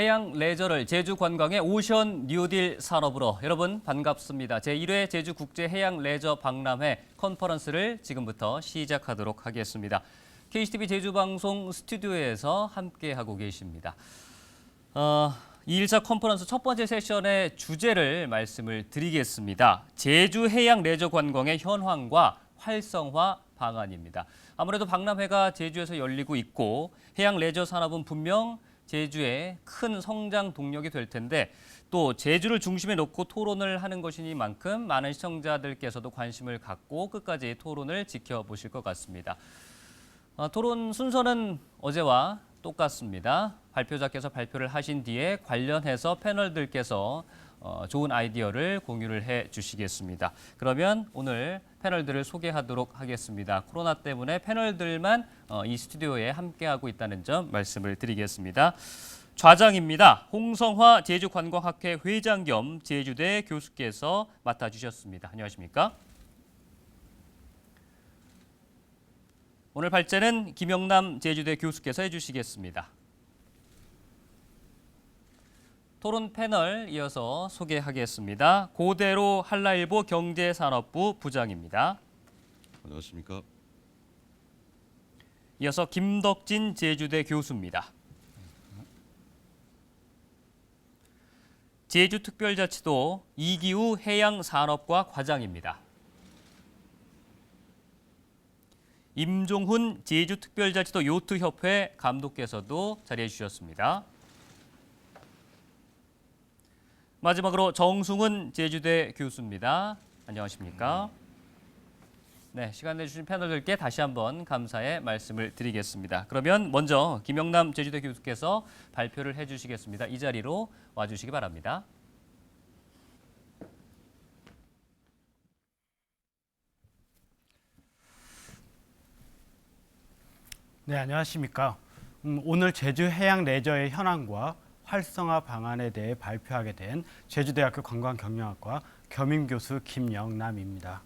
해양 레저를 제주 관광의 오션 뉴딜 산업으로 여러분 반갑습니다. 제1회 제주 국제 해양 레저 박람회 컨퍼런스를 지금부터 시작하도록 하겠습니다. KCTV 제주 방송 스튜디오에서 함께하고 계십니다. 2일차 컨퍼런스 첫 번째 세션의 주제를 말씀을 드리겠습니다. 제주 해양 레저 관광의 현황과 활성화 방안입니다. 아무래도 박람회가 제주에서 열리고 있고 해양 레저 산업은 분명 제주의 큰 성장 동력이 될 텐데 또 제주를 중심에 놓고 토론을 하는 것이니만큼 많은 시청자들께서도 관심을 갖고 끝까지 토론을 지켜보실 것 같습니다. 토론 순서는 어제와 똑같습니다. 발표자께서 발표를 하신 뒤에 관련해서 패널들께서 좋은 아이디어를 공유를 해 주시겠습니다. 그러면 오늘 패널들을 소개하도록 하겠습니다. 코로나 때문에 패널들만 이 스튜디오에 함께하고 있다는 점 말씀을 드리겠습니다. 좌장입니다. 홍성화 제주관광학회 회장 겸 제주대 교수께서 맡아주셨습니다. 안녕하십니까? 오늘 발제는 김영남 제주대 교수께서 해주시겠습니다. 토론 패널 이어서 소개하겠습니다. 고대로 한라일보 경제산업부 부장입니다. 안녕하십니까? 이어서 김덕진 제주대 교수입니다. 제주특별자치도 이기우 해양산업과 과장입니다. 임종훈 제주특별자치도 요트협회 감독께서도 자리해 주셨습니다. 마지막으로 정승훈 제주대 교수입니다. 안녕하십니까? 네, 시간 내주신 패널들께 다시 한번 감사의 말씀을 드리겠습니다. 그러면 먼저 김영남 제주대 교수께서 발표를 해주시겠습니다. 이 자리로 와주시기 바랍니다. 네, 안녕하십니까? 오늘 제주 해양 레저의 현황과 활성화 방안에 대해 발표하게 된 제주대학교 관광경영학과 겸임교수 김영남입니다.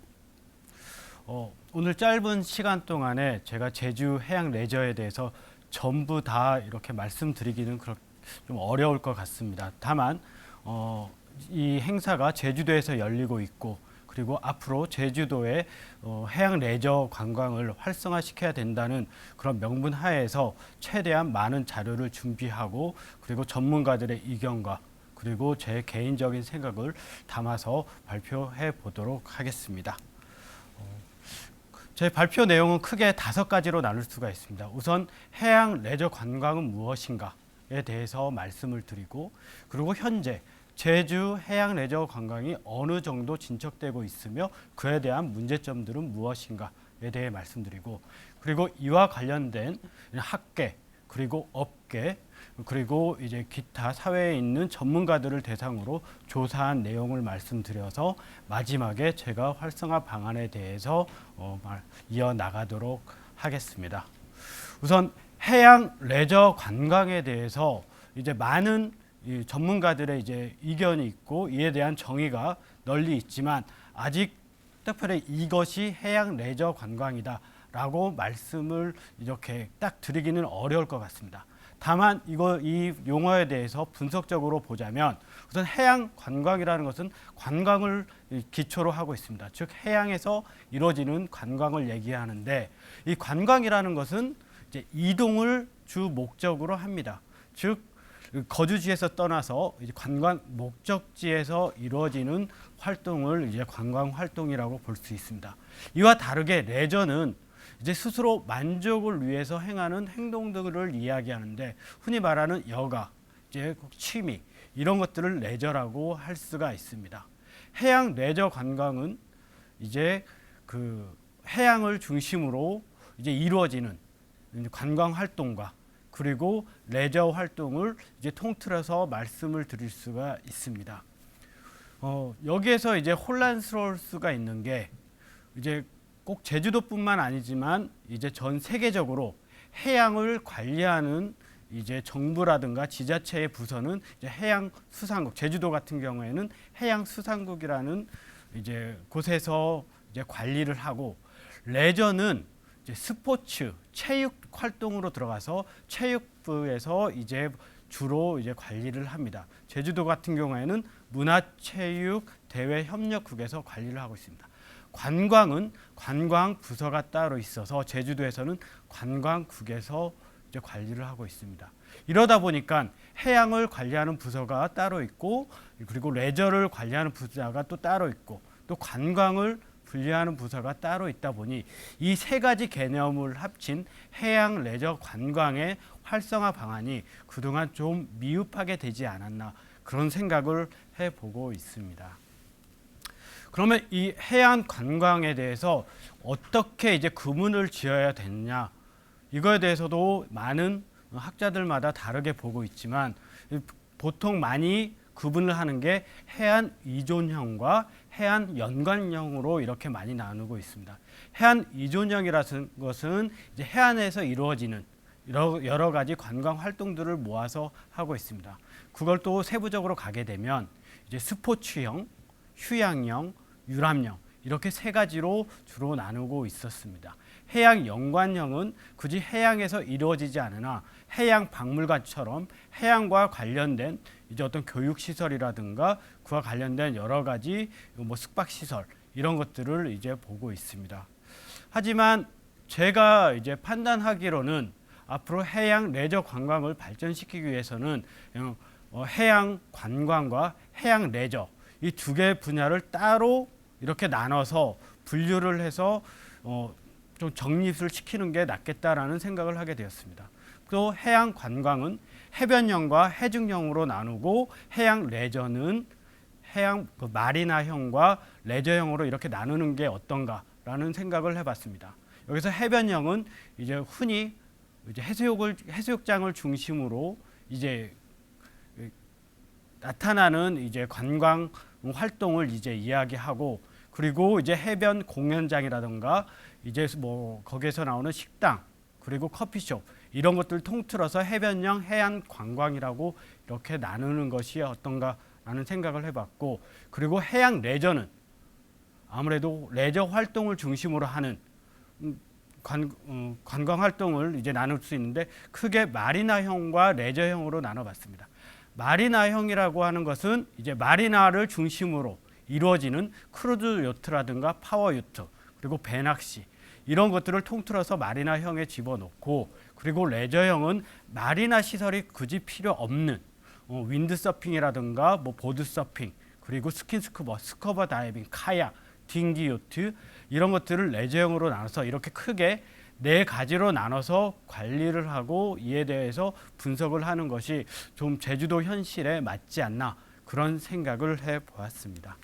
오늘 짧은 시간 동안에 제가 제주 해양 레저에 대해서 전부 다 이렇게 말씀드리기는 좀 어려울 것 같습니다. 다만 이 행사가 제주도에서 열리고 있고 그리고 앞으로 제주도의 해양 레저 관광을 활성화시켜야 된다는 그런 명분 하에서 최대한 많은 자료를 준비하고 그리고 전문가들의 의견과 그리고 제 개인적인 생각을 담아서 발표해 보도록 하겠습니다. 제 발표 내용은 크게 5가지로 나눌 수가 있습니다. 우선 해양 레저 관광은 무엇인가에 대해서 말씀을 드리고 그리고 현재 제주 해양 레저 관광이 어느 정도 진척되고 있으며 그에 대한 문제점들은 무엇인가에 대해 말씀드리고 그리고 이와 관련된 학계 그리고 업계 그리고 이제 기타 사회에 있는 전문가들을 대상으로 조사한 내용을 말씀드려서 마지막에 제가 활성화 방안에 대해서 이어나가도록 하겠습니다. 우선 해양 레저 관광에 대해서 이제 많은 이 전문가들의 이제 의견이 있고 이에 대한 정의가 널리 있지만 아직 특별히 이것이 해양 레저 관광이다라고 말씀을 이렇게 딱 드리기는 어려울 것 같습니다. 다만 이 용어에 대해서 분석적으로 보자면 우선 해양 관광이라는 것은 관광을 기초로 하고 있습니다. 즉 해양에서 이루어지는 관광을 얘기하는데 이 관광이라는 것은 이제 이동을 주 목적으로 합니다. 즉 거주지에서 떠나서 이제 관광 목적지에서 이루어지는 활동을 이제 관광 활동이라고 볼 수 있습니다. 이와 다르게 레저는 이제 스스로 만족을 위해서 행하는 행동들을 이야기하는데 흔히 말하는 여가, 이제 취미 이런 것들을 레저라고 할 수가 있습니다. 해양 레저 관광은 이제 그 해양을 중심으로 이제 이루어지는 관광 활동과 그리고 레저 활동을 이제 통틀어서 말씀을 드릴 수가 있습니다. 여기에서 이제 혼란스러울 수가 있는 게 이제 꼭 제주도뿐만 아니지만 이제 전 세계적으로 해양을 관리하는 이제 정부라든가 지자체의 부서는 이제 해양수산국, 제주도 같은 경우에는 해양수산국이라는 이제 곳에서 이제 관리를 하고 레저는 이제 스포츠, 체육 활동으로 들어가서 체육부에서 이제 주로 이제 관리를 합니다. 제주도 같은 경우에는 문화체육대외협력국에서 관리를 하고 있습니다. 관광은 관광 부서가 따로 있어서 제주도에서는 관광국에서 이제 관리를 하고 있습니다. 이러다 보니까 해양을 관리하는 부서가 따로 있고, 그리고 레저를 관리하는 부서가 또 따로 있고, 또 관광을 분리하는 부서가 따로 있다 보니 이 세 가지 개념을 합친 해양 레저 관광의 활성화 방안이 그동안 좀 미흡하게 되지 않았나, 그런 생각을 해보고 있습니다. 그러면 이 해양 관광에 대해서 어떻게 이제 구분을 지어야 되느냐, 이거에 대해서도 많은 학자들마다 다르게 보고 있지만, 보통 많이 구분을 하는 게 해안 이존형과 해안 연관형으로 이렇게 많이 나누고 있습니다. 해안 이존형이라는 것은 이제 해안에서 이루어지는 여러 가지 관광 활동들을 모아서 하고 있습니다. 그걸 또 세부적으로 가게 되면 이제 스포츠형, 휴양형, 유람형, 이렇게 세 가지로 주로 나누고 있었습니다. 해양 연관형은 굳이 해양에서 이루어지지 않으나 해양 박물관처럼 해양과 관련된 이제 어떤 교육 시설이라든가 그와 관련된 여러 가지 숙박 시설, 이런 것들을 이제 보고 있습니다. 하지만 제가 이제 판단하기로는 앞으로 해양 레저 관광을 발전시키기 위해서는 해양 관광과 해양 레저, 이 두 개 분야를 따로 이렇게 나눠서 분류를 해서 좀 정립을 시키는 게 낫겠다라는 생각을 하게 되었습니다. 또 해양 관광은 해변형과 해중형으로 나누고, 해양 레저는 해양 마리나형과 레저형으로 이렇게 나누는 게 어떤가라는 생각을 해봤습니다. 여기서 해변형은 이제 흔히 이제 해수욕장을 중심으로 이제 나타나는 이제 관광 활동을 이제 이야기하고, 그리고 이제 해변 공연장이라든가 이제 거기에서 나오는 식당, 그리고 커피숍, 이런 것들을 통틀어서 해변형 해안 관광이라고 이렇게 나누는 것이 어떤가라는 생각을 해봤고, 그리고 해양 레저는 아무래도 레저 활동을 중심으로 하는 관광 활동을 이제 나눌 수 있는데, 크게 마리나형과 레저형으로 나눠봤습니다. 마리나형이라고 하는 것은 이제 마리나를 중심으로 이루어지는 크루즈 요트라든가 파워 요트, 그리고 배낚시, 이런 것들을 통틀어서 마리나형에 집어넣고, 그리고 레저형은 마리나 시설이 굳이 필요 없는 윈드서핑이라든가 보드서핑, 그리고 스킨스쿠버, 스쿠버 다이빙, 카약, 딩기 요트, 이런 것들을 레저형으로 나눠서 이렇게 크게 네 가지로 나눠서 관리를 하고 이에 대해서 분석을 하는 것이 좀 제주도 현실에 맞지 않나, 그런 생각을 해보았습니다.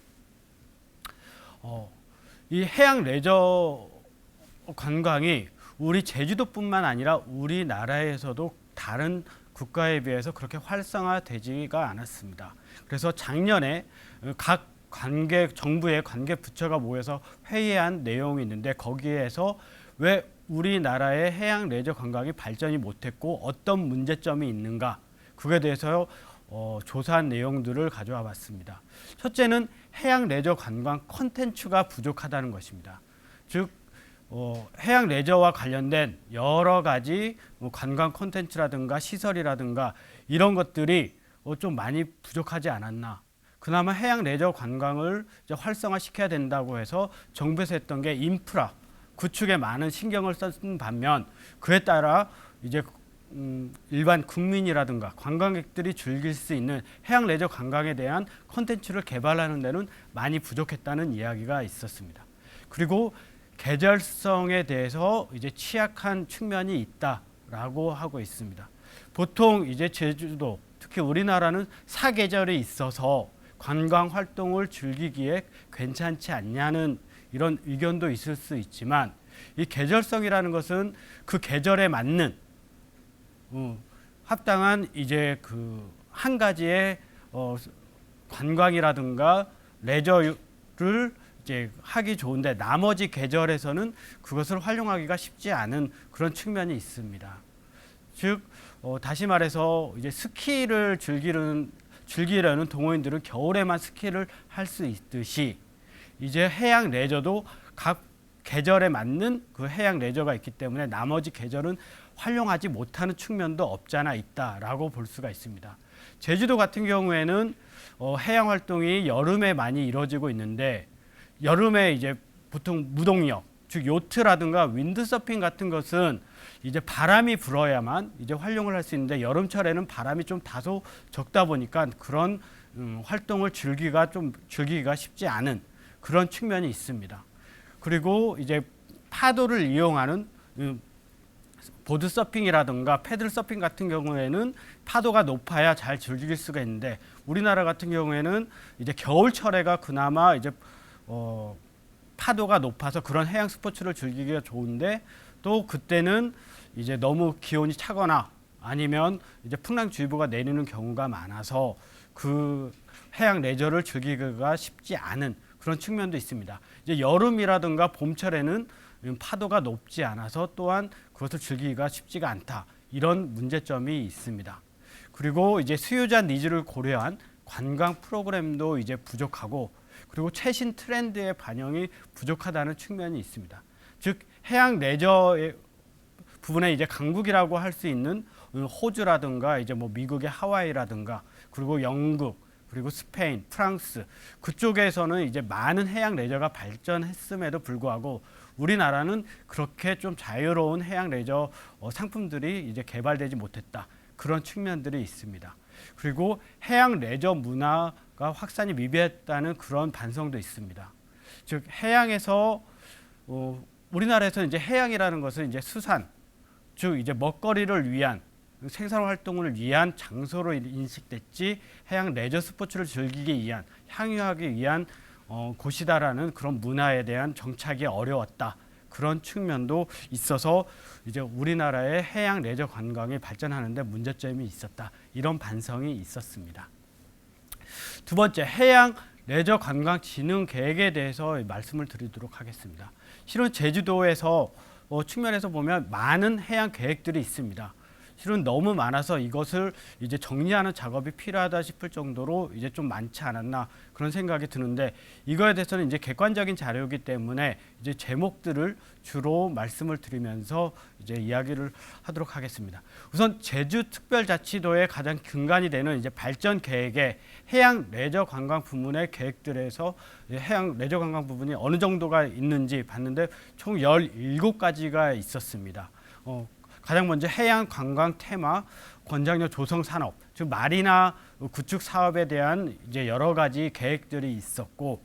이 해양 레저 관광이 우리 제주도뿐만 아니라 우리나라에서도 다른 국가에 비해서 그렇게 활성화되지가 않았습니다. 그래서 작년에 각 정부의 관계 부처가 모여서 회의한 내용이 있는데, 거기에서 왜 우리나라의 해양 레저 관광이 발전이 못했고 어떤 문제점이 있는가, 그에 대해서 조사한 내용들을 가져와 봤습니다. 첫째는 해양 레저 관광 콘텐츠가 부족하다는 것입니다. 즉 해양 레저와 관련된 여러 가지 관광 콘텐츠라든가 시설이라든가 이런 것들이 좀 많이 부족하지 않았나. 그나마 해양 레저 관광을 이제 활성화시켜야 된다고 해서 정부에서 했던 게 인프라 구축에 많은 신경을 썼던 반면, 그에 따라 이제 일반 국민이라든가 관광객들이 즐길 수 있는 해양 레저 관광에 대한 콘텐츠를 개발하는 데는 많이 부족했다는 이야기가 있었습니다. 그리고 계절성에 대해서 이제 취약한 측면이 있다라고 하고 있습니다. 보통 이제 제주도, 특히 우리나라는 사계절이 있어서 관광 활동을 즐기기에 괜찮지 않냐는 이런 의견도 있을 수 있지만, 이 계절성이라는 것은 그 계절에 맞는 합당한 이제 그 한 가지의 관광이라든가 레저를 이제 하기 좋은데, 나머지 계절에서는 그것을 활용하기가 쉽지 않은 그런 측면이 있습니다. 즉 다시 말해서 이제 스키를 즐기려는 동호인들은 겨울에만 스키를 할 수 있듯이, 이제 해양 레저도 각 계절에 맞는 그 해양 레저가 있기 때문에 나머지 계절은 활용하지 못하는 측면도 없잖아 있다라고 볼 수가 있습니다. 제주도 같은 경우에는 해양 활동이 여름에 많이 이루어지고 있는데 여름에 이제 보통 무동력, 즉 요트라든가 윈드서핑 같은 것은 이제 바람이 불어야만 이제 활용을 할 수 있는데 여름철에는 바람이 좀 다소 적다 보니까 그런 활동을 즐기기가 쉽지 않은 그런 측면이 있습니다. 그리고 이제 파도를 이용하는 보드 서핑이라든가 패들 서핑 같은 경우에는 파도가 높아야 잘 즐길 수가 있는데 우리나라 같은 경우에는 이제 겨울철에가 그나마 이제 파도가 높아서 그런 해양 스포츠를 즐기기가 좋은데 또 그때는 이제 너무 기온이 차거나 아니면 이제 풍랑주의보가 내리는 경우가 많아서 그 해양 레저를 즐기기가 쉽지 않은 그런 측면도 있습니다. 이제 여름이라든가 봄철에는 파도가 높지 않아서 또한 그것을 즐기기가 쉽지가 않다. 이런 문제점이 있습니다. 그리고 이제 수요자 니즈를 고려한 관광 프로그램도 이제 부족하고 그리고 최신 트렌드의 반영이 부족하다는 측면이 있습니다. 즉 해양 레저의 부분에 이제 강국이라고 할 수 있는 호주라든가 이제 뭐 미국의 하와이라든가 그리고 영국 그리고 스페인, 프랑스 그쪽에서는 이제 많은 해양 레저가 발전했음에도 불구하고 우리나라는 그렇게 좀 자유로운 해양 레저 상품들이 이제 개발되지 못했다. 그런 측면들이 있습니다. 그리고 해양 레저 문화가 확산이 미비했다는 그런 반성도 있습니다. 즉 해양에서 우리나라에서 이제 해양이라는 것은 이제 수산, 즉 이제 먹거리를 위한 생산 활동을 위한 장소로 인식됐지 해양 레저 스포츠를 즐기기 위한 향유하기 위한 곳이다라는 그런 문화에 대한 정착이 어려웠다. 그런 측면도 있어서 이제 우리나라의 해양 레저 관광이 발전하는데 문제점이 있었다. 이런 반성이 있었습니다. 두 번째, 해양 레저 관광 진흥 계획에 대해서 말씀을 드리도록 하겠습니다. 실은 제주도에서 측면에서 보면 많은 해양 계획들이 있습니다. 실은 너무 많아서 이것을 이제 정리하는 작업이 필요하다 싶을 정도로 이제 좀 많지 않았나 그런 생각이 드는데 이거에 대해서는 이제 객관적인 자료이기 때문에 이제 제목들을 주로 말씀을 드리면서 이제 이야기를 하도록 하겠습니다. 우선 제주특별자치도의 가장 근간이 되는 이제 발전 계획에 해양 레저 관광 부문의 계획들에서 해양 레저 관광 부분이 어느 정도가 있는지 봤는데 총 17가지가 있었습니다. 가장 먼저 해양 관광 테마 권장력 조성 산업, 즉 마리나 구축 사업에 대한 이제 여러 가지 계획들이 있었고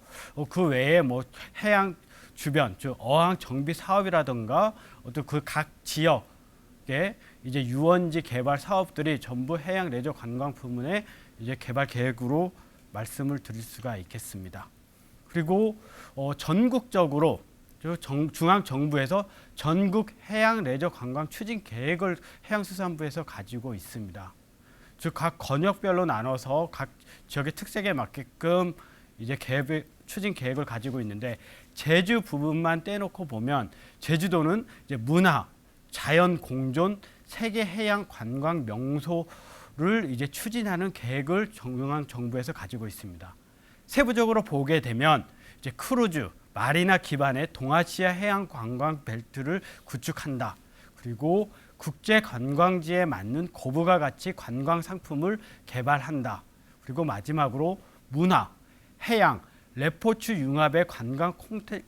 그 외에 뭐 해양 주변, 즉 어항 정비 사업이라든가 어떤 그 각 지역의 이제 유원지 개발 사업들이 전부 해양 레저 관광 부문의 이제 개발 계획으로 말씀을 드릴 수가 있겠습니다. 그리고 전국적으로 중앙정부에서 전국 해양 레저 관광 추진 계획을 해양수산부에서 가지고 있습니다. 즉 각 권역별로 나눠서 각 지역의 특색에 맞게끔 이제 추진 계획을 가지고 있는데 제주 부분만 떼놓고 보면 제주도는 이제 문화, 자연 공존, 세계 해양 관광 명소를 이제 추진하는 계획을 중앙정부에서 가지고 있습니다. 세부적으로 보게 되면 이제 크루즈, 마리나 기반의 동아시아 해양 관광 벨트를 구축한다. 그리고 국제 관광지에 맞는 고부가 가치 관광 상품을 개발한다. 그리고 마지막으로 문화, 해양, 레포츠 융합의 관광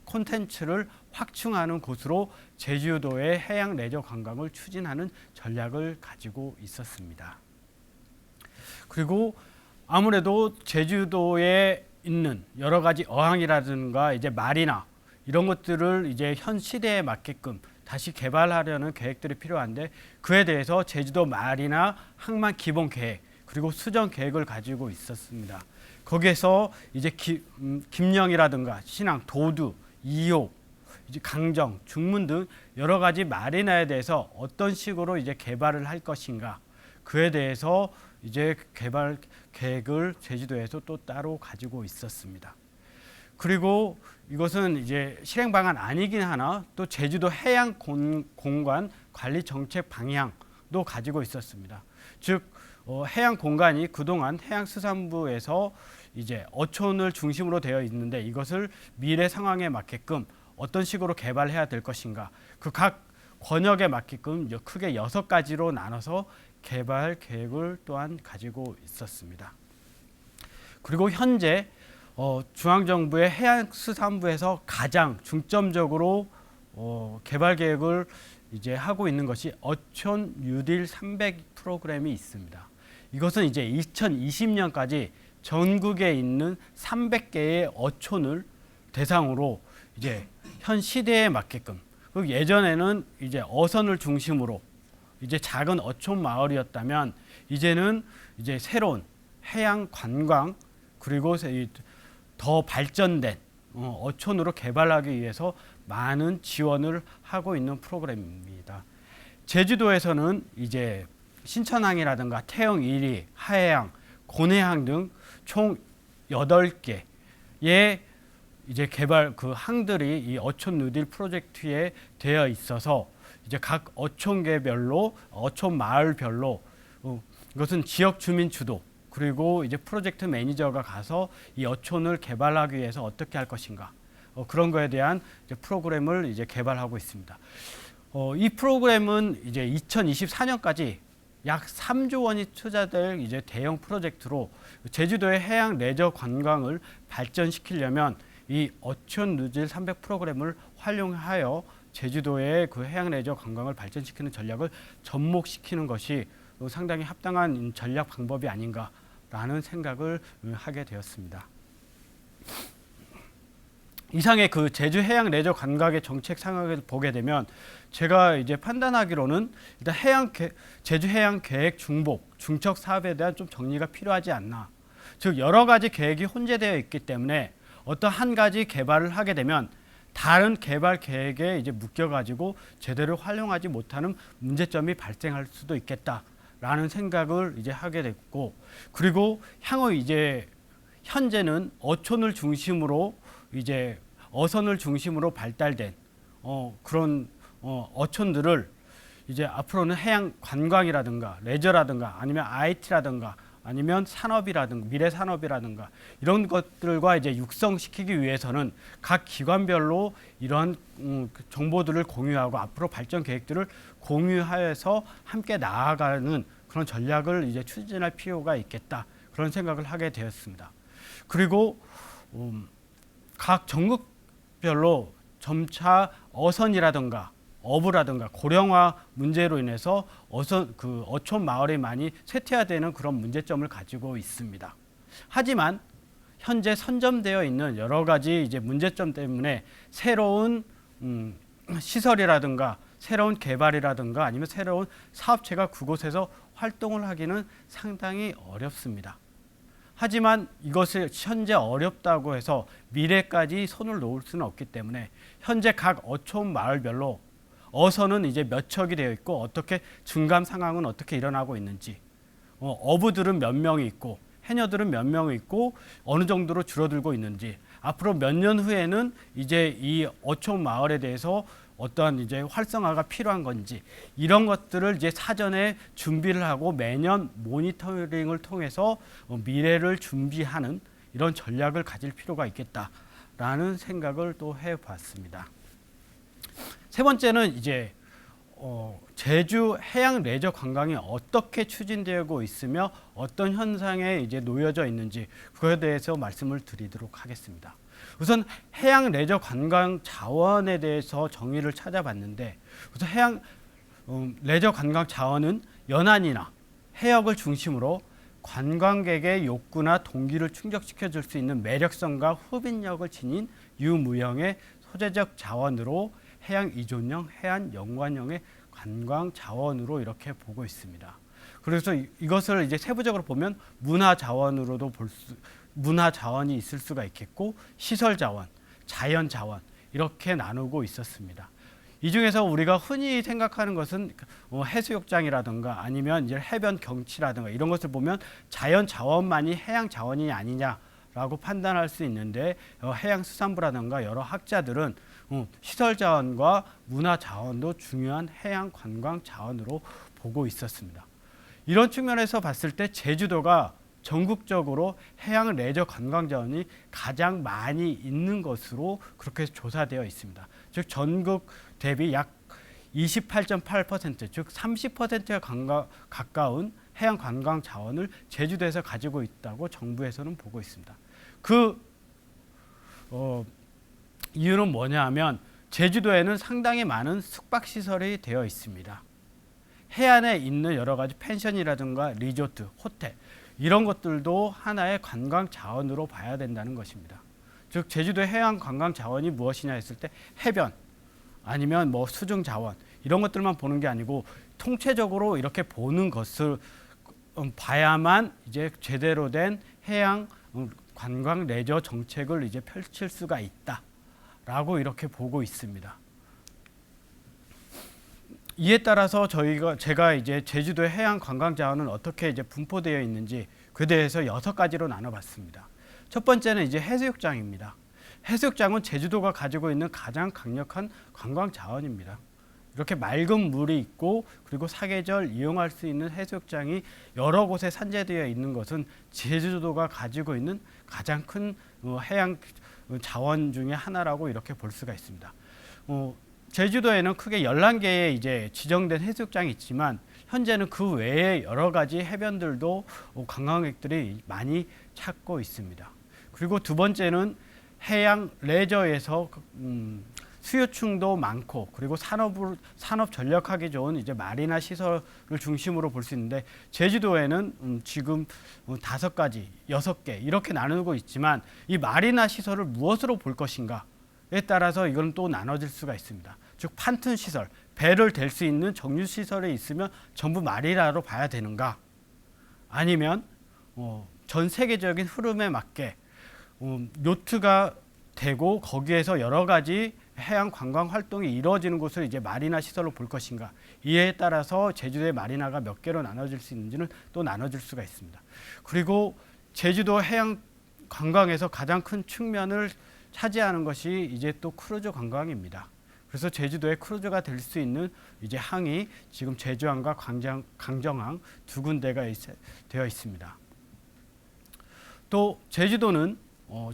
콘텐츠를 확충하는 곳으로 제주도의 해양 레저 관광을 추진하는 전략을 가지고 있었습니다. 그리고 아무래도 제주도에 있는 여러 가지 어항이라든가 이제 마리나 이런 것들을 이제 현 시대에 맞게끔 다시 개발하려는 계획들이 필요한데 그에 대해서 제주도 마리나 항만 기본 계획 그리고 수정 계획을 가지고 있었습니다. 거기에서 이제 김영이라든가 신항, 도두, 이호, 이제 강정, 중문 등 여러 가지 마리나에 대해서 어떤 식으로 이제 개발을 할 것인가 그에 대해서 이제 개발 계획을 제주도에서 또 따로 가지고 있었습니다. 그리고 이것은 이제 실행 방안 아니긴 하나 또 제주도 해양 공간 관리 정책 방향도 가지고 있었습니다. 즉 해양 공간이 그동안 해양수산부에서 이제 어촌을 중심으로 되어 있는데 이것을 미래 상황에 맞게끔 어떤 식으로 개발해야 될 것인가 그 각 권역에 맞게끔 크게 6가지로 나눠서 개발 계획을 또한 가지고 있었습니다. 그리고 현재 중앙정부의 해양수산부에서 가장 중점적으로 개발 계획을 이제 하고 있는 것이 어촌 뉴딜 300 프로그램이 있습니다. 이것은 이제 2020년까지 전국에 있는 300개의 어촌을 대상으로 이제 현 시대에 맞게끔, 예전에는 이제 어선을 중심으로 이제 작은 어촌 마을이었다면 이제는 이제 새로운 해양 관광 그리고 더 발전된 어촌으로 개발하기 위해서 많은 지원을 하고 있는 프로그램입니다. 제주도에서는 이제 신천항이라든가 태영 1리, 하해항, 고내항 등 총 8개의 이제 개발 그 항들이 이 어촌 뉴딜 프로젝트에 되어 있어서 이제 각 어촌계별로 어촌 마을별로 이것은 지역 주민 주도 그리고 이제 프로젝트 매니저가 가서 이 어촌을 개발하기 위해서 어떻게 할 것인가 그런 거에 대한 이제 프로그램을 이제 개발하고 있습니다. 이 프로그램은 이제 2024년까지 약 3조 원이 투자될 이제 대형 프로젝트로 제주도의 해양 레저 관광을 발전시키려면 이 어촌 뉴딜 300 프로그램을 활용하여 제주도의 그 해양 레저 관광을 발전시키는 전략을 접목시키는 것이 상당히 합당한 전략 방법이 아닌가라는 생각을 하게 되었습니다. 이상의 그 제주 해양 레저 관광의 정책 상황을 보게 되면 제가 이제 판단하기로는 일단 제주 해양 계획 중첩 사업에 대한 좀 정리가 필요하지 않나. 즉 여러 가지 계획이 혼재되어 있기 때문에 어떤 한 가지 개발을 하게 되면 다른 개발 계획에 이제 묶여가지고 제대로 활용하지 못하는 문제점이 발생할 수도 있겠다라는 생각을 이제 하게 됐고, 그리고 향후 이제 현재는 어촌을 중심으로 이제 어선을 중심으로 발달된 그런 어촌들을 이제 앞으로는 해양 관광이라든가 레저라든가 아니면 IT라든가 아니면 산업이라든가 미래 산업이라든가 이런 것들과 이제 육성시키기 위해서는 각 기관별로 이러한 정보들을 공유하고 앞으로 발전 계획들을 공유하여서 함께 나아가는 그런 전략을 이제 추진할 필요가 있겠다, 그런 생각을 하게 되었습니다. 그리고 각 전국별로 점차 어선이라든가 어부라든가 고령화 문제로 인해서 어촌 마을이 많이 쇠퇴화되는 그런 문제점을 가지고 있습니다. 하지만 현재 선점되어 있는 여러 가지 이제 문제점 때문에 새로운 시설이라든가 새로운 개발이라든가 아니면 새로운 사업체가 그곳에서 활동을 하기는 상당히 어렵습니다. 하지만 이것을 현재 어렵다고 해서 미래까지 손을 놓을 수는 없기 때문에 현재 각 어촌 마을별로 어선은 이제 몇 척이 되어 있고 어떻게 중간 상황은 어떻게 일어나고 있는지, 어부들은 몇 명이 있고 해녀들은 몇 명이 있고 어느 정도로 줄어들고 있는지, 앞으로 몇 년 후에는 이제 이 어촌 마을에 대해서 어떠한 이제 활성화가 필요한 건지, 이런 것들을 이제 사전에 준비를 하고 매년 모니터링을 통해서 미래를 준비하는 이런 전략을 가질 필요가 있겠다라는 생각을 또 해봤습니다. 세 번째는 이제 제주 해양 레저 관광이 어떻게 추진되고 있으며 어떤 현상에 이제 놓여져 있는지 그거에 대해서 말씀을 드리도록 하겠습니다. 우선 해양 레저 관광 자원에 대해서 정의를 찾아봤는데, 우선 해양 레저 관광 자원은 연안이나 해역을 중심으로 관광객의 욕구나 동기를 충족시켜 줄 수 있는 매력성과 흡인력을 지닌 유무형의 소재적 자원으로 해양 이존형, 해안 연관형의 관광 자원으로 이렇게 보고 있습니다. 그래서 이것을 이제 세부적으로 보면 문화 자원으로도 문화 자원이 있을 수가 있겠고, 시설 자원, 자연 자원 이렇게 나누고 있었습니다. 이 중에서 우리가 흔히 생각하는 것은 해수욕장이라든가 아니면 이제 해변 경치라든가 이런 것을 보면 자연 자원만이 해양 자원이 아니냐라고 판단할 수 있는데, 해양수산부라든가 여러 학자들은 시설 자원과 문화 자원도 중요한 해양 관광 자원으로 보고 있었습니다. 이런 측면에서 봤을 때 제주도가 전국적으로 해양 레저 관광 자원이 가장 많이 있는 것으로 그렇게 조사되어 있습니다. 즉 전국 대비 약 28.8%, 즉 30%에 가까운 해양 관광 자원을 제주도에서 가지고 있다고 정부에서는 보고 있습니다. 이유는 뭐냐 하면 제주도에는 상당히 많은 숙박시설이 되어 있습니다. 해안에 있는 여러 가지 펜션이라든가 리조트, 호텔 이런 것들도 하나의 관광 자원으로 봐야 된다는 것입니다. 즉 제주도의 해양 관광 자원이 무엇이냐 했을 때 해변 아니면 뭐 수중 자원 이런 것들만 보는 게 아니고 통체적으로 이렇게 보는 것을 봐야만 이제 제대로 된 해양 관광 레저 정책을 이제 펼칠 수가 있다라고 이렇게 보고 있습니다. 이에 따라서 제가 이제 제주도의 해양 관광 자원은 어떻게 이제 분포되어 있는지 그에 대해서 6가지로 나눠봤습니다. 첫 번째는 이제 해수욕장입니다. 해수욕장은 제주도가 가지고 있는 가장 강력한 관광 자원입니다. 이렇게 맑은 물이 있고 그리고 사계절 이용할 수 있는 해수욕장이 여러 곳에 산재되어 있는 것은 제주도가 가지고 있는 가장 큰 해양 자원 중에 하나라고 이렇게 볼 수가 있습니다. 제주도에는 크게 11개의 이제 지정된 해수욕장이 있지만 현재는 그 외에 여러 가지 해변들도 관광객들이 많이 찾고 있습니다. 그리고 두 번째는 해양 레저에서 수요층도 많고 그리고 산업 전력하기 좋은 이제 마리나 시설을 중심으로 볼 수 있는데 제주도에는 지금 5가지, 6개 이렇게 나누고 있지만 이 마리나 시설을 무엇으로 볼 것인가에 따라서 이건 또 나눠질 수가 있습니다. 즉 판튼 시설, 배를 댈 수 있는 정유 시설에 있으면 전부 마리나로 봐야 되는가? 아니면 전 세계적인 흐름에 맞게 요트가 되고 거기에서 여러 가지 해양 관광 활동이 이루어지는 곳을 이제 마리나 시설로 볼 것인가 이에 따라서 제주도의 마리나가 몇 개로 나눠질 수 있는지는 또 나눠질 수가 있습니다. 그리고 제주도 해양 관광에서 가장 큰 측면을 차지하는 것이 이제 또 크루즈 관광입니다. 그래서 제주도에 크루즈가 될 수 있는 이제 항이 지금 제주항과 강정항 두 군데가 되어 있습니다. 또 제주도는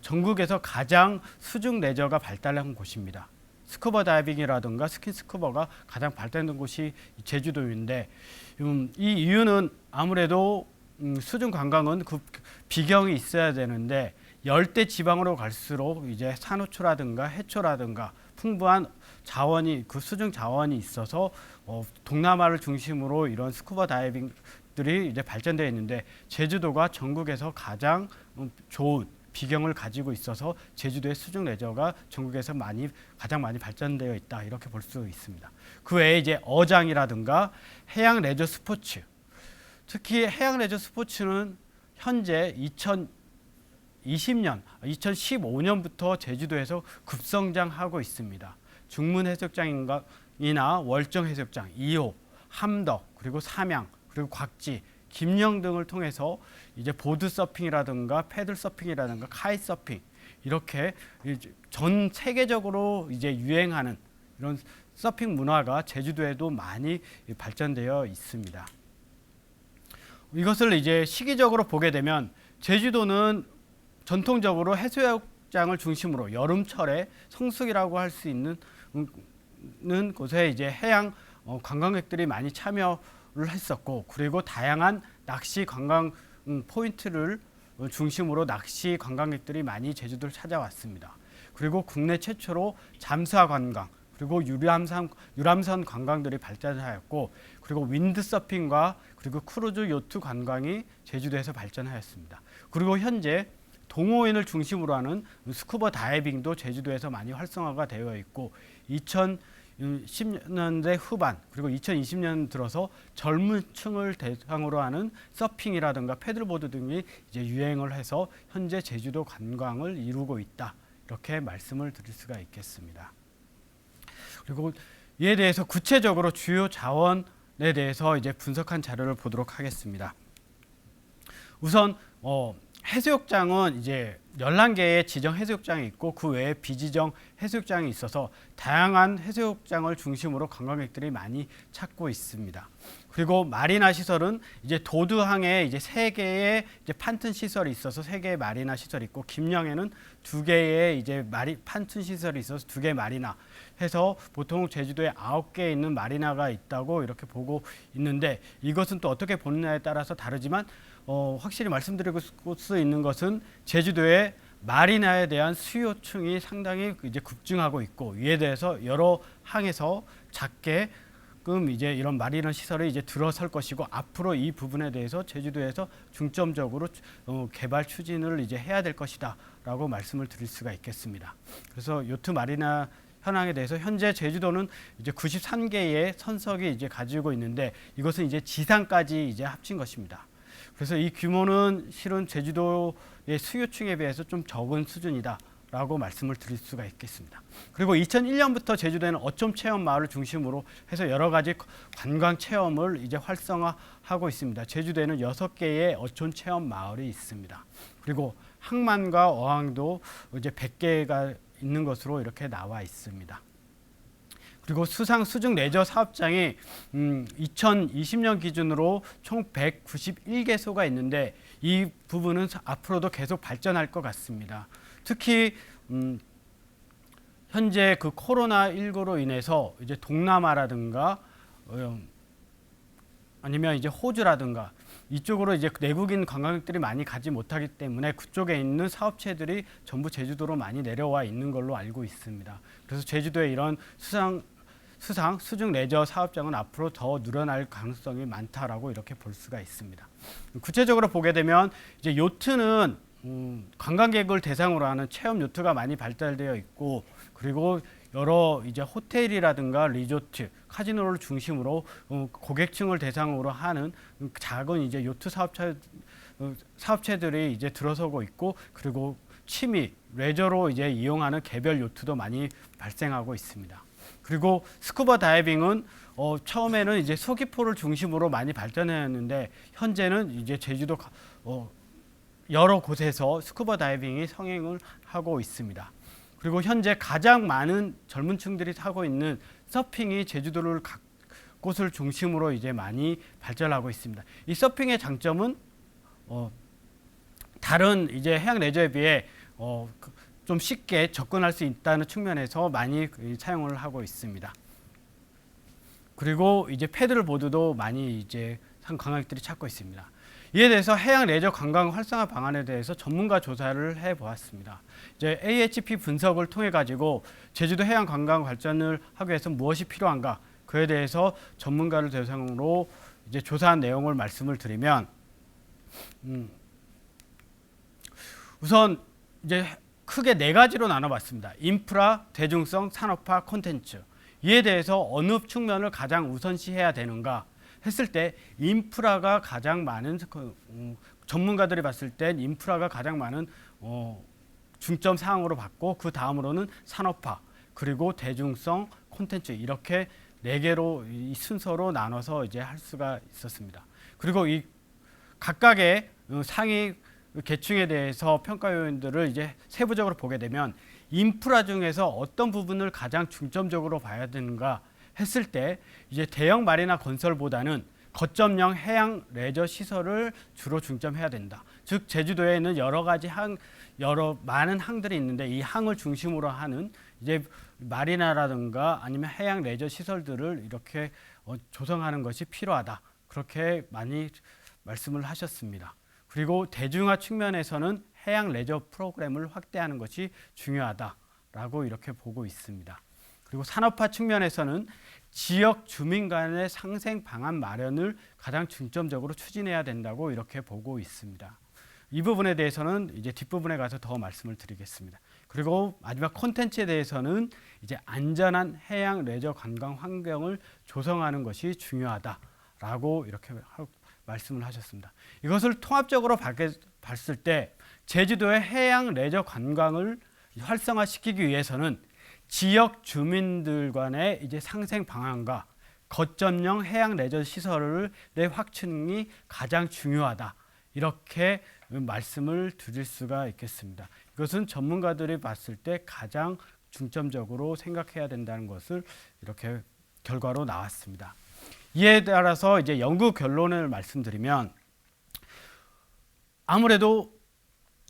전국에서 가장 수중 레저가 발달한 곳입니다. 스쿠버 다이빙이라든가 스킨스쿠버가 가장 발달된 곳이 제주도인데 이 이유는 아무래도 수중 관광은 그 비경이 있어야 되는데 열대 지방으로 갈수록 이제 산호초라든가 해초라든가 풍부한 자원이 그 수중 자원이 있어서 동남아를 중심으로 이런 스쿠버 다이빙들이 이제 발전되어 있는데 제주도가 전국에서 가장 좋은 비경을 가지고 있어서 제주도의 수중 레저가 전국에서 가장 많이 발전되어 있다 이렇게 볼 수 있습니다. 그 외에 이제 어장이라든가 해양 레저 스포츠, 특히 해양 레저 스포츠는 현재 2015년부터 제주도에서 급성장하고 있습니다. 중문 해수욕장이나 월정 해수욕장, 2호, 함덕, 그리고 삼양, 그리고 곽지, 김영 등을 통해서 이제 보드 서핑이라든가 패들 서핑이라든가 카이 서핑 이렇게 전 세계적으로 이제 유행하는 이런 서핑 문화가 제주도에도 많이 발전되어 있습니다. 이것을 이제 시기적으로 보게 되면 제주도는 전통적으로 해수욕장을 중심으로 여름철에 성수기라고 할 수 있는 곳에 이제 해양 관광객들이 많이 참여를 했었고 그리고 다양한 낚시 관광 포인트를 중심으로 낚시 관광객들이 많이 제주도를 찾아왔습니다. 그리고 국내 최초로 잠수화 관광 그리고 유람선 관광들이 발전하였고 그리고 윈드서핑과 그리고 크루즈 요트 관광이 제주도에서 발전하였습니다. 그리고 현재 동호인을 중심으로 하는 스쿠버 다이빙도 제주도에서 많이 활성화가 되어 있고 2010년대 후반 그리고 2020년 들어서 젊은 층을 대상으로 하는 서핑이라든가 패들보드 등이 이제 유행을 해서 현재 제주도 관광을 이루고 있다 이렇게 말씀을 드릴 수가 있겠습니다. 그리고 이에 대해서 구체적으로 주요 자원에 대해서 이제 분석한 자료를 보도록 하겠습니다. 우선 해수욕장은 이제 11개의 지정 해수욕장이 있고 그 외에 비지정 해수욕장이 있어서 다양한 해수욕장을 중심으로 관광객들이 많이 찾고 있습니다. 그리고 마리나 시설은 이제 도드항에 이제 3개의 이제 판튼 시설이 있어서 3개의 마리나 시설이 있고, 김영에는 2개의 이제 판튼 시설이 있어서 2개의 마리나 해서 보통 제주도에 9개 있는 마리나가 있다고 이렇게 보고 있는데, 이것은 또 어떻게 보느냐에 따라서 다르지만 확실히 말씀드리고 수 있는 것은 제주도에 마리나에 대한 수요층이 상당히 이제 급증하고 있고, 이에 대해서 여러 항에서 작게 이제 이런 마리나 시설이 이제 들어설 것이고, 앞으로 이 부분에 대해서 제주도에서 중점적으로 개발 추진을 이제 해야 될 것이다라고 말씀을 드릴 수가 있겠습니다. 그래서 요트 마리나 현황에 대해서 현재 제주도는 이제 93개의 선석이 이제 가지고 있는데, 이것은 이제 지상까지 이제 합친 것입니다. 그래서 이 규모는 실은 제주도의 수요층에 비해서 좀 적은 수준이다 라고 말씀을 드릴 수가 있겠습니다. 그리고 2001년부터 제주도에는 어촌 체험 마을을 중심으로 해서 여러 가지 관광 체험을 이제 활성화하고 있습니다. 제주도에는 6개의 어촌 체험 마을이 있습니다. 그리고 항만과 어항도 이제 100개가 있는 것으로 이렇게 나와 있습니다. 그리고 수상 수중 레저 사업장이 2020년 기준으로 총 191개소가 있는데, 이 부분은 앞으로도 계속 발전할 것 같습니다. 특히 현재 그 코로나19로 인해서 이제 동남아라든가 아니면 이제 호주라든가 이쪽으로 이제 내국인 관광객들이 많이 가지 못하기 때문에 그쪽에 있는 사업체들이 전부 제주도로 많이 내려와 있는 걸로 알고 있습니다. 그래서 제주도에 이런 수중 레저 사업장은 앞으로 더 늘어날 가능성이 많다라고 이렇게 볼 수가 있습니다. 구체적으로 보게 되면 이제 요트는 관광객을 대상으로 하는 체험 요트가 많이 발달되어 있고, 그리고 여러 이제 호텔이라든가 리조트, 카지노를 중심으로 고객층을 대상으로 하는 작은 이제 요트 사업체들이 이제 들어서고 있고, 그리고 취미, 레저로 이제 이용하는 개별 요트도 많이 발생하고 있습니다. 그리고 스쿠버 다이빙은 처음에는 이제 서귀포를 중심으로 많이 발전했는데, 현재는 이제 제주도 여러 곳에서 스쿠버 다이빙이 성행을 하고 있습니다. 그리고 현재 가장 많은 젊은 층들이 하고 있는 서핑이 제주도를 각 곳을 중심으로 이제 많이 발전하고 있습니다. 이 서핑의 장점은 다른 이제 해양 레저에 비해 좀 쉽게 접근할 수 있다는 측면에서 많이 사용을 하고 있습니다. 그리고 이제 패들보드도 많이 이제 관광객들이 찾고 있습니다. 이에 대해서 해양 레저 관광 활성화 방안에 대해서 전문가 조사를 해보았습니다. 이제 AHP 분석을 통해 가지고 제주도 해양 관광 발전을 하기 위해서 무엇이 필요한가, 그에 대해서 전문가를 대상으로 이제 조사한 내용을 말씀을 드리면, 우선 이제 크게 4가지로 나눠봤습니다. 인프라, 대중성, 산업화, 콘텐츠. 이에 대해서 어느 측면을 가장 우선시해야 되는가 했을 때, 인프라가 가장 많은 전문가들이 봤을 땐 인프라가 가장 많은 중점 사항으로 봤고, 그 다음으로는 산업화, 그리고 대중성, 콘텐츠, 이렇게 4개로 이 순서로 나눠서 이제 할 수가 있었습니다. 그리고 이 각각의 상위 계층에 대해서 평가 요인들을 이제 세부적으로 보게 되면, 인프라 중에서 어떤 부분을 가장 중점적으로 봐야 되는가 했을 때, 이제 대형 마리나 건설보다는 거점형 해양 레저 시설을 주로 중점해야 된다. 즉 제주도에는 여러 가지 많은 항들이 있는데, 이 항을 중심으로 하는 이제 마리나라든가 아니면 해양 레저 시설들을 이렇게 조성하는 것이 필요하다. 그렇게 많이 말씀을 하셨습니다. 그리고 대중화 측면에서는 해양 레저 프로그램을 확대하는 것이 중요하다라고 이렇게 보고 있습니다. 그리고 산업화 측면에서는 지역 주민 간의 상생 방안 마련을 가장 중점적으로 추진해야 된다고 이렇게 보고 있습니다. 이 부분에 대해서는 이제 뒷부분에 가서 더 말씀을 드리겠습니다. 그리고 마지막 콘텐츠에 대해서는 이제 안전한 해양 레저 관광 환경을 조성하는 것이 중요하다라고 이렇게 말씀을 하셨습니다. 이것을 통합적으로 봤을 때 제주도의 해양 레저 관광을 활성화시키기 위해서는 지역 주민들 간의 이제 상생 방안과 거점형 해양 레저 시설의 확충이 가장 중요하다. 이렇게 말씀을 드릴 수가 있겠습니다. 이것은 전문가들이 봤을 때 가장 중점적으로 생각해야 된다는 것을 이렇게 결과로 나왔습니다. 이에 따라서 이제 연구 결론을 말씀드리면 아무래도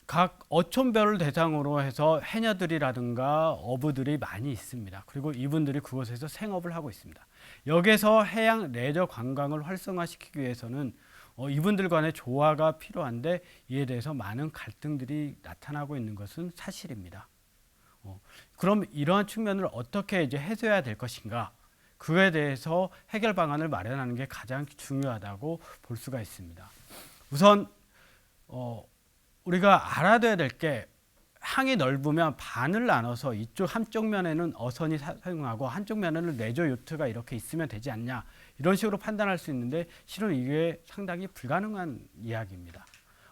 각 어촌별을 대상으로 해서 해녀들이라든가 어부들이 많이 있습니다. 그리고 이분들이 그곳에서 생업을 하고 있습니다. 여기서 해양 레저 관광을 활성화시키기 위해서는 이분들 간의 조화가 필요한데 이에 대해서 많은 갈등들이 나타나고 있는 것은 사실입니다. 그럼 이러한 측면을 어떻게 이제 해소해야 될 것인가? 그에 대해서 해결 방안을 마련하는 게 가장 중요하다고 볼 수가 있습니다. 우선 우리가 알아둬야 될 게 항이 넓으면 반을 나눠서 이쪽 한쪽 면에는 어선이 사용하고 한쪽 면에는 레저 요트가 이렇게 있으면 되지 않냐 이런 식으로 판단할 수 있는데 실은 이게 상당히 불가능한 이야기입니다.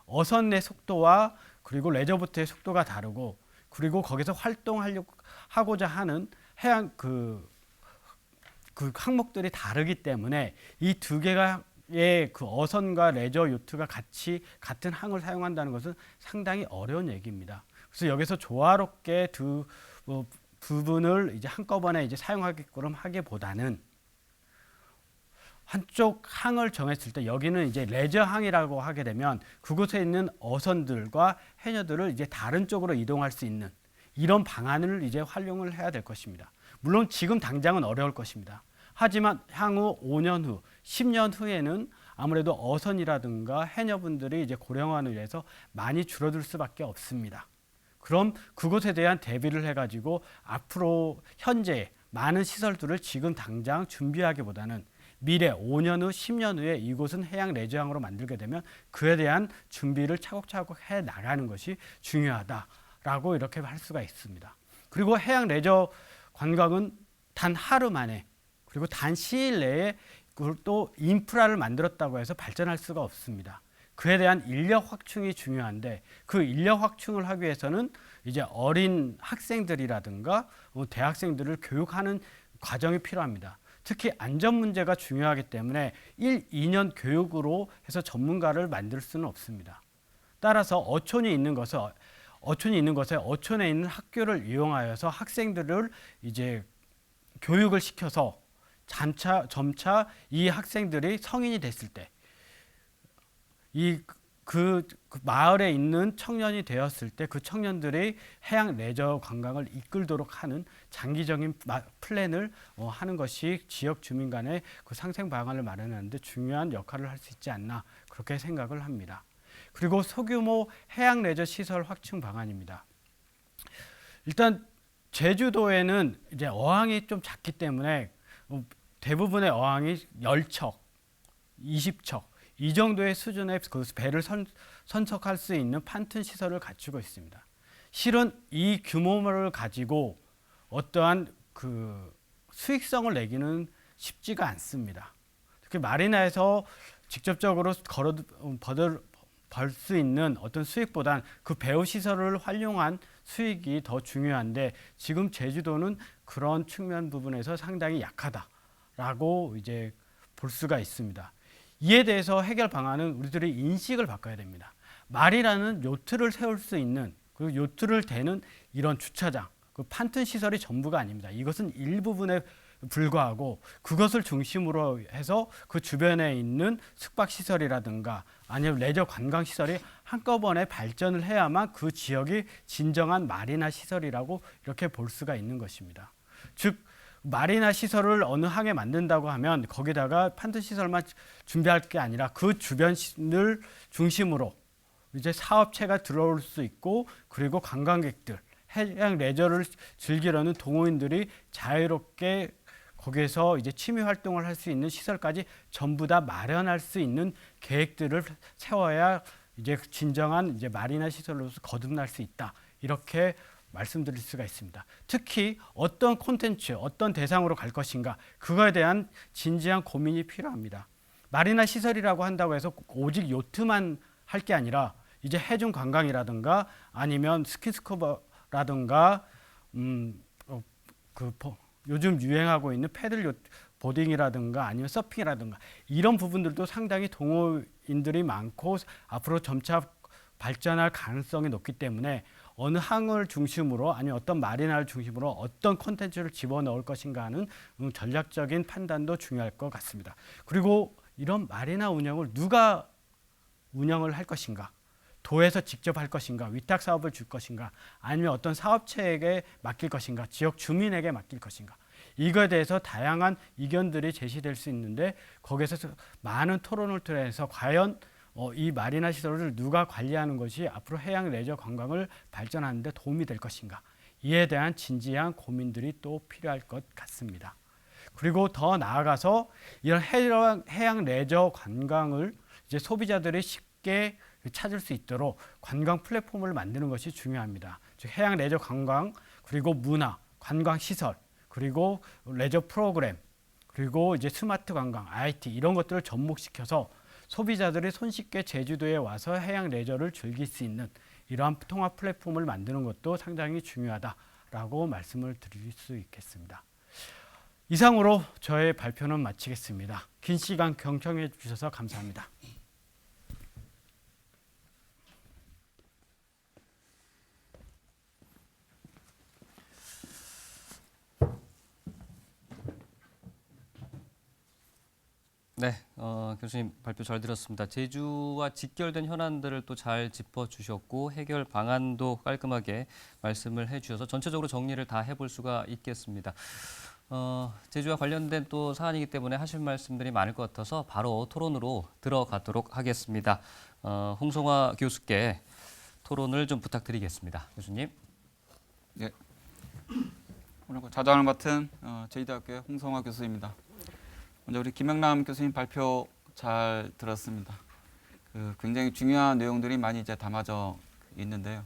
어선의 속도와 그리고 레저 보트의 속도가 다르고 그리고 거기서 활동하고자 하는 해양 그 항목들이 다르기 때문에 이 두 개가 그 어선과 레저 요트가 같은 항을 사용한다는 것은 상당히 어려운 얘기입니다. 그래서 여기서 조화롭게 두 부분을 이제 한꺼번에 이제 사용하게끔 하기보다는 한쪽 항을 정했을 때 여기는 이제 레저 항이라고 하게 되면 그곳에 있는 어선들과 해녀들을 이제 다른 쪽으로 이동할 수 있는 이런 방안을 이제 활용을 해야 될 것입니다. 물론 지금 당장은 어려울 것입니다. 하지만 향후 5년 후, 10년 후에는 아무래도 어선이라든가 해녀분들이 이제 고령화를 위해서 많이 줄어들 수밖에 없습니다. 그럼 그것에 대한 대비를 해가지고 앞으로 현재 많은 시설들을 지금 당장 준비하기보다는 미래 5년 후, 10년 후에 이곳은 해양 레저항으로 만들게 되면 그에 대한 준비를 차곡차곡 해 나가는 것이 중요하다라고 이렇게 할 수가 있습니다. 그리고 해양 레저 관광은 단 하루 만에 그리고 단 시일 내에 그걸 또 인프라를 만들었다고 해서 발전할 수가 없습니다. 그에 대한 인력 확충이 중요한데 그 인력 확충을 하기 위해서는 이제 어린 학생들이라든가 대학생들을 교육하는 과정이 필요합니다. 특히 안전 문제가 중요하기 때문에 1, 2년 교육으로 해서 전문가를 만들 수는 없습니다. 따라서 어촌이 있는 것에 어촌에 있는 학교를 이용하여서 학생들을 이제 교육을 시켜서 점차 이 학생들이 성인이 됐을 때 그 마을에 있는 청년이 되었을 때 그 청년들이 해양 레저 관광을 이끌도록 하는 장기적인 플랜을 하는 것이 지역 주민 간의 그 상생 방안을 마련하는 데 중요한 역할을 할 수 있지 않나 그렇게 생각을 합니다. 그리고 소규모 해양 레저 시설 확충 방안입니다. 일단 제주도에는 이제 어항이 좀 작기 때문에 대부분의 어항이 10척, 20척 이 정도의 수준의 그 배를 선석할 수 있는 판튼 시설을 갖추고 있습니다. 실은 이 규모를 가지고 어떠한 그 수익성을 내기는 쉽지가 않습니다. 특히 마리나에서 직접적으로 벌 수 있는 어떤 수익보단 그 배후 시설을 활용한 수익이 더 중요한데 지금 제주도는 그런 측면 부분에서 상당히 약하다라고 이제 볼 수가 있습니다. 이에 대해서 해결 방안은 우리들이 인식을 바꿔야 됩니다. 말이라는 요트를 세울 수 있는 그리고 요트를 대는 이런 주차장, 그 판튼 시설이 전부가 아닙니다. 이것은 일부분에 불과하고 그것을 중심으로 해서 그 주변에 있는 숙박시설이라든가 아니면 레저 관광시설이 한꺼번에 발전을 해야만 그 지역이 진정한 마리나 시설이라고 이렇게 볼 수가 있는 것입니다. 즉 마리나 시설을 어느 항에 만든다고 하면 거기다가 판트 시설만 준비할 게 아니라 그 주변을 중심으로 이제 사업체가 들어올 수 있고 그리고 관광객들 해양 레저를 즐기려는 동호인들이 자유롭게 거기에서 이제 취미 활동을 할 수 있는 시설까지 전부 다 마련할 수 있는 계획들을 세워야 이제 진정한 이제 마리나 시설로서 거듭날 수 있다. 이렇게 말씀드릴 수가 있습니다. 특히 어떤 콘텐츠, 어떤 대상으로 갈 것인가 그거에 대한 진지한 고민이 필요합니다. 마리나 시설이라고 한다고 해서 오직 요트만 할 게 아니라 이제 해중 관광이라든가 아니면 스킨스쿠버라든가 요즘 유행하고 있는 패들 보딩이라든가 아니면 서핑이라든가 이런 부분들도 상당히 동호인들이 많고 앞으로 점차 발전할 가능성이 높기 때문에 어느 항을 중심으로 아니면 어떤 마리나를 중심으로 어떤 콘텐츠를 집어넣을 것인가 하는 전략적인 판단도 중요할 것 같습니다. 그리고 이런 마리나 운영을 누가 운영을 할 것인가, 도에서 직접 할 것인가, 위탁 사업을 줄 것인가, 아니면 어떤 사업체에게 맡길 것인가, 지역 주민에게 맡길 것인가, 이거에 대해서 다양한 의견들이 제시될 수 있는데 거기에서 많은 토론을 통해서 과연 이 마리나 시설을 누가 관리하는 것이 앞으로 해양 레저 관광을 발전하는 데 도움이 될 것인가, 이에 대한 진지한 고민들이 또 필요할 것 같습니다. 그리고 더 나아가서 이런 해양 레저 관광을 이제 소비자들이 쉽게 찾을 수 있도록 관광 플랫폼을 만드는 것이 중요합니다. 즉 해양 레저 관광, 그리고 문화, 관광 시설, 그리고 레저 프로그램, 그리고 이제 스마트 관광, IT 이런 것들을 접목시켜서 소비자들이 손쉽게 제주도에 와서 해양 레저를 즐길 수 있는 이러한 통합 플랫폼을 만드는 것도 상당히 중요하다라고 말씀을 드릴 수 있겠습니다. 이상으로 저의 발표는 마치겠습니다. 긴 시간 경청해 주셔서 감사합니다. 네, 교수님 발표 잘 들었습니다. 제주와 직결된 현안들을 또 잘 짚어주셨고 해결 방안도 깔끔하게 말씀을 해주셔서 전체적으로 정리를 다 해볼 수가 있겠습니다. 제주와 관련된 또 사안이기 때문에 하실 말씀들이 많을 것 같아서 바로 토론으로 들어가도록 하겠습니다. 홍성화 교수께 토론을 좀 부탁드리겠습니다. 교수님. 네, 오늘 자장을 맡은 제주대학교의 홍성화 교수입니다. 먼저 우리 김영남 교수님 발표 잘 들었습니다. 굉장히 중요한 내용들이 많이 이제 담아져 있는데요.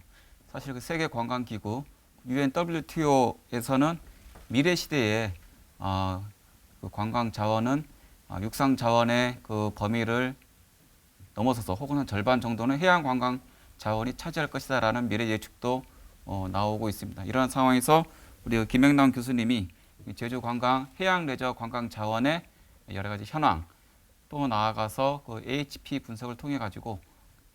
사실 그 세계 관광기구 UNWTO에서는 미래 시대에 그 관광 자원은 육상 자원의 그 범위를 넘어서서 혹은 한 절반 정도는 해양 관광 자원이 차지할 것이다라는 미래 예측도 나오고 있습니다. 이러한 상황에서 우리 김영남 교수님이 제주 관광 해양 레저 관광 자원의 여러 가지 현황, 또 나아가서 그 AHP 분석을 통해 가지고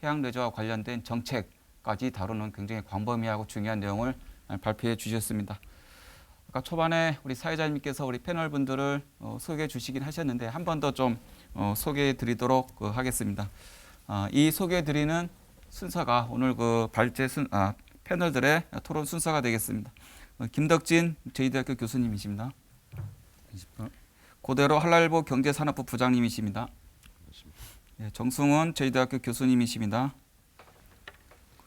해양 레저와 관련된 정책까지 다루는 굉장히 광범위하고 중요한 내용을 발표해 주셨습니다. 아까 초반에 우리 사회자님께서 우리 패널 분들을 소개해 주시긴 하셨는데 한 번 더 좀 소개해 드리도록 하겠습니다. 이 소개해 드리는 순서가 오늘 그 패널들의 토론 순서가 되겠습니다. 김덕진 제주대학교 교수님이십니다. 고대로 한라일보 경제산업부 부장님이십니다. 정승훈 제주대학교 교수님이십니다.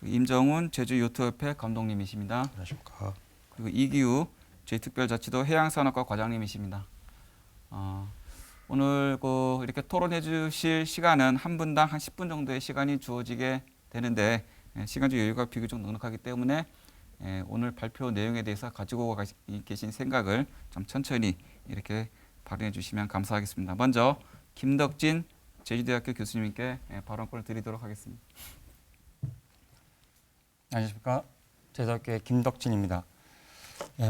임정훈 제주요트협회 감독님이십니다. 안녕하십니까. 그리고 이기우 제주특별자치도 해양산업과 과장님이십니다. 오늘 이렇게 토론해 주실 시간은 한 분당 한 10분 정도의 시간이 주어지게 되는데 시간적 여유가 비교적 넉넉하기 때문에 오늘 발표 내용에 대해서 가지고 계신 생각을 좀 천천히 이렇게 발언해 주시면 감사하겠습니다. 먼저 김덕진 제주대학교 교수님께 발언권을 드리도록 하겠습니다. 안녕하십니까. 제주대학교의 김덕진입니다.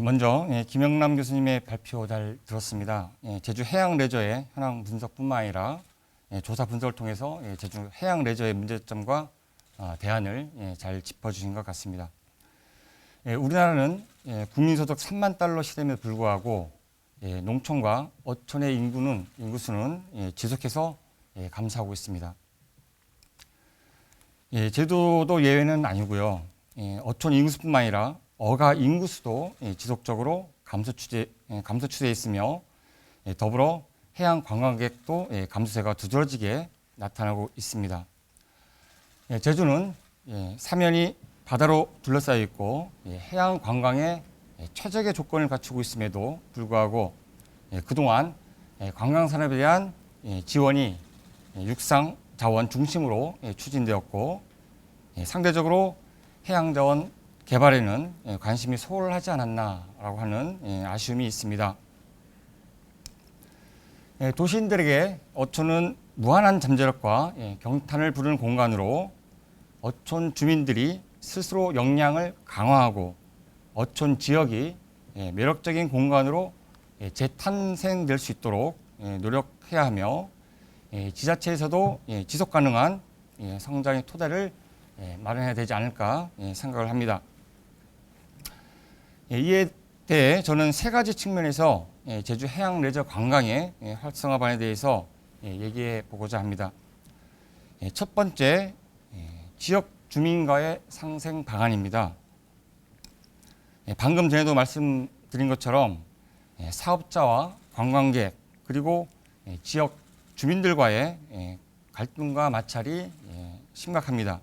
먼저 김영남 교수님의 발표 잘 들었습니다. 제주 해양 레저의 현황 분석뿐만 아니라 조사 분석을 통해서 제주 해양 레저의 문제점과 대안을 잘 짚어주신 것 같습니다. 우리나라는 국민소득 3만 달러 시대임에도 불구하고 농촌과 어촌의 인구수는 지속해서 감소하고 있습니다. 제주도 예외는 아니고요. 어촌 인구수뿐만 아니라 어가 인구수도 지속적으로 감소 추세에 있으며 더불어 해양 관광객도 감소세가 두드러지게 나타나고 있습니다. 제주는 사면이 바다로 둘러싸여 있고 해양 관광에 최적의 조건을 갖추고 있음에도 불구하고 그동안 관광산업에 대한 지원이 육상 자원 중심으로 추진되었고 상대적으로 해양자원 개발에는 관심이 소홀하지 않았나라고 하는 아쉬움이 있습니다. 도시인들에게 어촌은 무한한 잠재력과 경탄을 부르는 공간으로 어촌 주민들이 스스로 역량을 강화하고 어촌 지역이 매력적인 공간으로 재탄생될 수 있도록 노력해야 하며 지자체에서도 지속 가능한 성장의 토대를 마련해야 되지 않을까 생각을 합니다. 이에 대해 저는 세 가지 측면에서 제주 해양 레저 관광의 활성화 방안에 대해서 얘기해 보고자 합니다. 첫 번째, 지역 주민과의 상생 방안입니다. 방금 전에도 말씀드린 것처럼 사업자와 관광객 그리고 지역 주민들과의 갈등과 마찰이 심각합니다.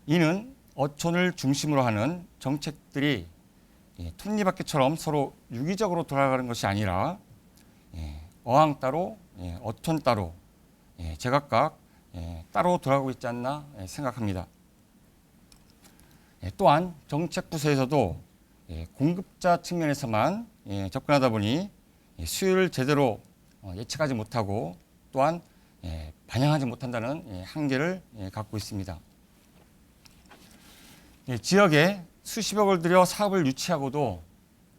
이는 어촌을 중심으로 하는 정책들이 톱니바퀴처럼 서로 유기적으로 돌아가는 것이 아니라 어항 따로, 어촌 따로, 제각각 따로 돌아가고 있지 않나 생각합니다. 또한 정책 부서에서도 공급자 측면에서만 접근하다 보니 수요를 제대로 예측하지 못하고 또한 반영하지 못한다는 한계를 갖고 있습니다. 지역에 수십억을 들여 사업을 유치하고도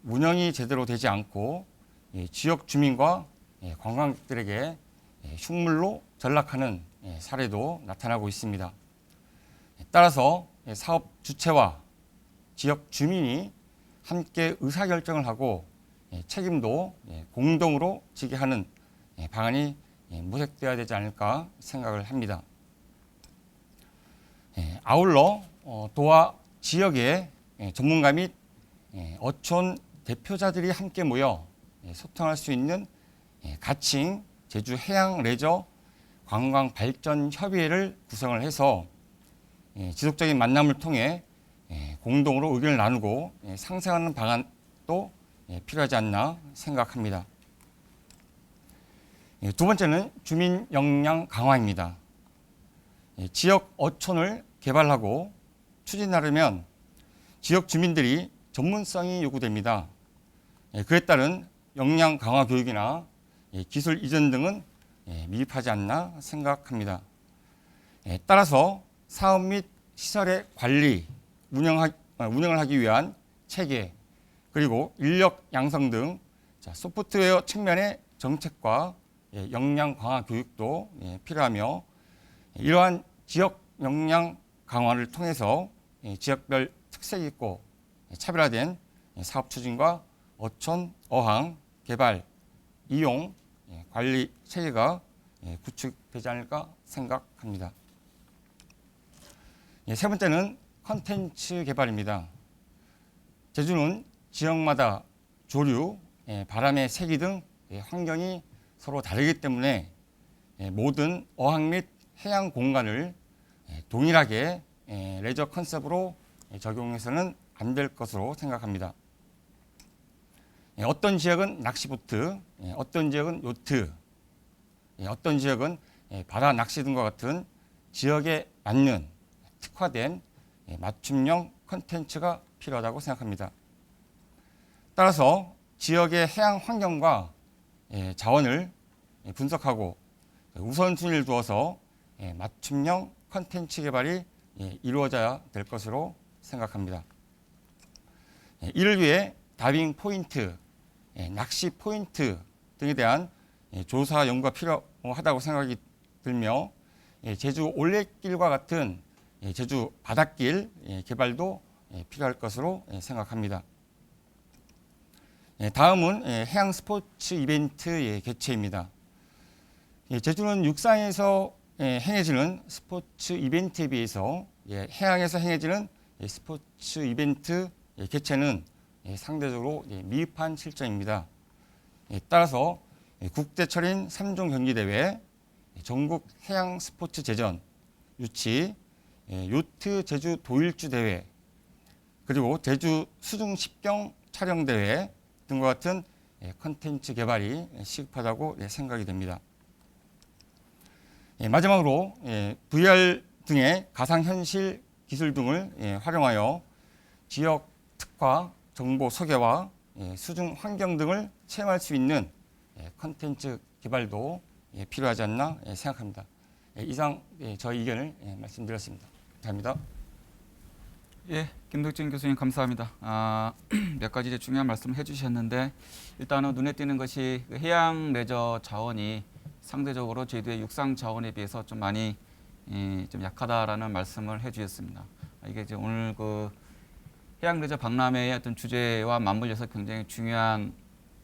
운영이 제대로 되지 않고 지역 주민과 관광객들에게 흉물로 전락하는 사례도 나타나고 있습니다. 따라서 사업 주체와 지역 주민이 함께 의사결정을 하고 책임도 공동으로 지게 하는 방안이 모색되어야 되지 않을까 생각을 합니다. 아울러 도와 지역의 전문가 및 어촌 대표자들이 함께 모여 소통할 수 있는 가칭 제주 해양 레저 관광 발전 협의회를 구성을 해서 지속적인 만남을 통해 공동으로 의견을 나누고 상생하는 방안도 필요하지 않나 생각합니다. 두 번째는 주민 역량 강화입니다. 지역 어촌을 개발하고 추진하려면 지역 주민들이 전문성이 요구됩니다. 그에 따른 역량 강화 교육이나 기술 이전 등은 미흡하지 않나 생각합니다. 따라서 사업 및 시설의 관리, 운영을 하기 위한 체계, 그리고 인력 양성 등 소프트웨어 측면의 정책과 역량 강화 교육도 필요하며 이러한 지역 역량 강화를 통해서 지역별 특색 있고 차별화된 사업 추진과 어촌, 어항, 개발, 이용, 관리 체계가 구축되지 않을까 생각합니다. 세 번째는 컨텐츠 개발입니다. 제주는 지역마다 조류, 바람의 세기 등 환경이 서로 다르기 때문에 모든 어항 및 해양 공간을 동일하게 레저 컨셉으로 적용해서는 안 될 것으로 생각합니다. 어떤 지역은 낚시보트, 어떤 지역은 요트, 어떤 지역은 바다 낚시 등과 같은 지역에 맞는 특화된 맞춤형 컨텐츠가 필요하다고 생각합니다. 따라서 지역의 해양 환경과 자원을 분석하고 우선순위를 두어서 맞춤형 컨텐츠 개발이 이루어져야 될 것으로 생각합니다. 이를 위해 다이빙 포인트, 낚시 포인트 등에 대한 조사 연구가 필요하다고 생각이 들며 제주 올레길과 같은 제주 바닷길 개발도 필요할 것으로 생각합니다. 다음은 해양 스포츠 이벤트 개최입니다. 제주는 육상에서 행해지는 스포츠 이벤트에 비해서 해양에서 행해지는 스포츠 이벤트 개최는 상대적으로 미흡한 실정입니다. 따라서 국대철인 3종 경기대회, 전국 해양 스포츠 제전, 유치, 요트 제주 도일주 대회, 그리고 제주 수중 십경 촬영 대회 등과 같은 컨텐츠 개발이 시급하다고 생각이 됩니다. 마지막으로 VR 등의 가상현실 기술 등을 활용하여 지역 특화, 정보 소개와 수중 환경 등을 체험할 수 있는 컨텐츠 개발도 필요하지 않나 생각합니다. 이상 저희 의견을 말씀드렸습니다. 감사합니다. 예, 김덕진 교수님 감사합니다. 몇 가지 이제 중요한 말씀을 해주셨는데 일단은 눈에 띄는 것이 그 해양 레저 자원이 상대적으로 제주의 육상 자원에 비해서 좀 많이 좀 약하다라는 말씀을 해주셨습니다. 이게 이제 오늘 그 해양 레저 박람회의 어떤 주제와 맞물려서 굉장히 중요한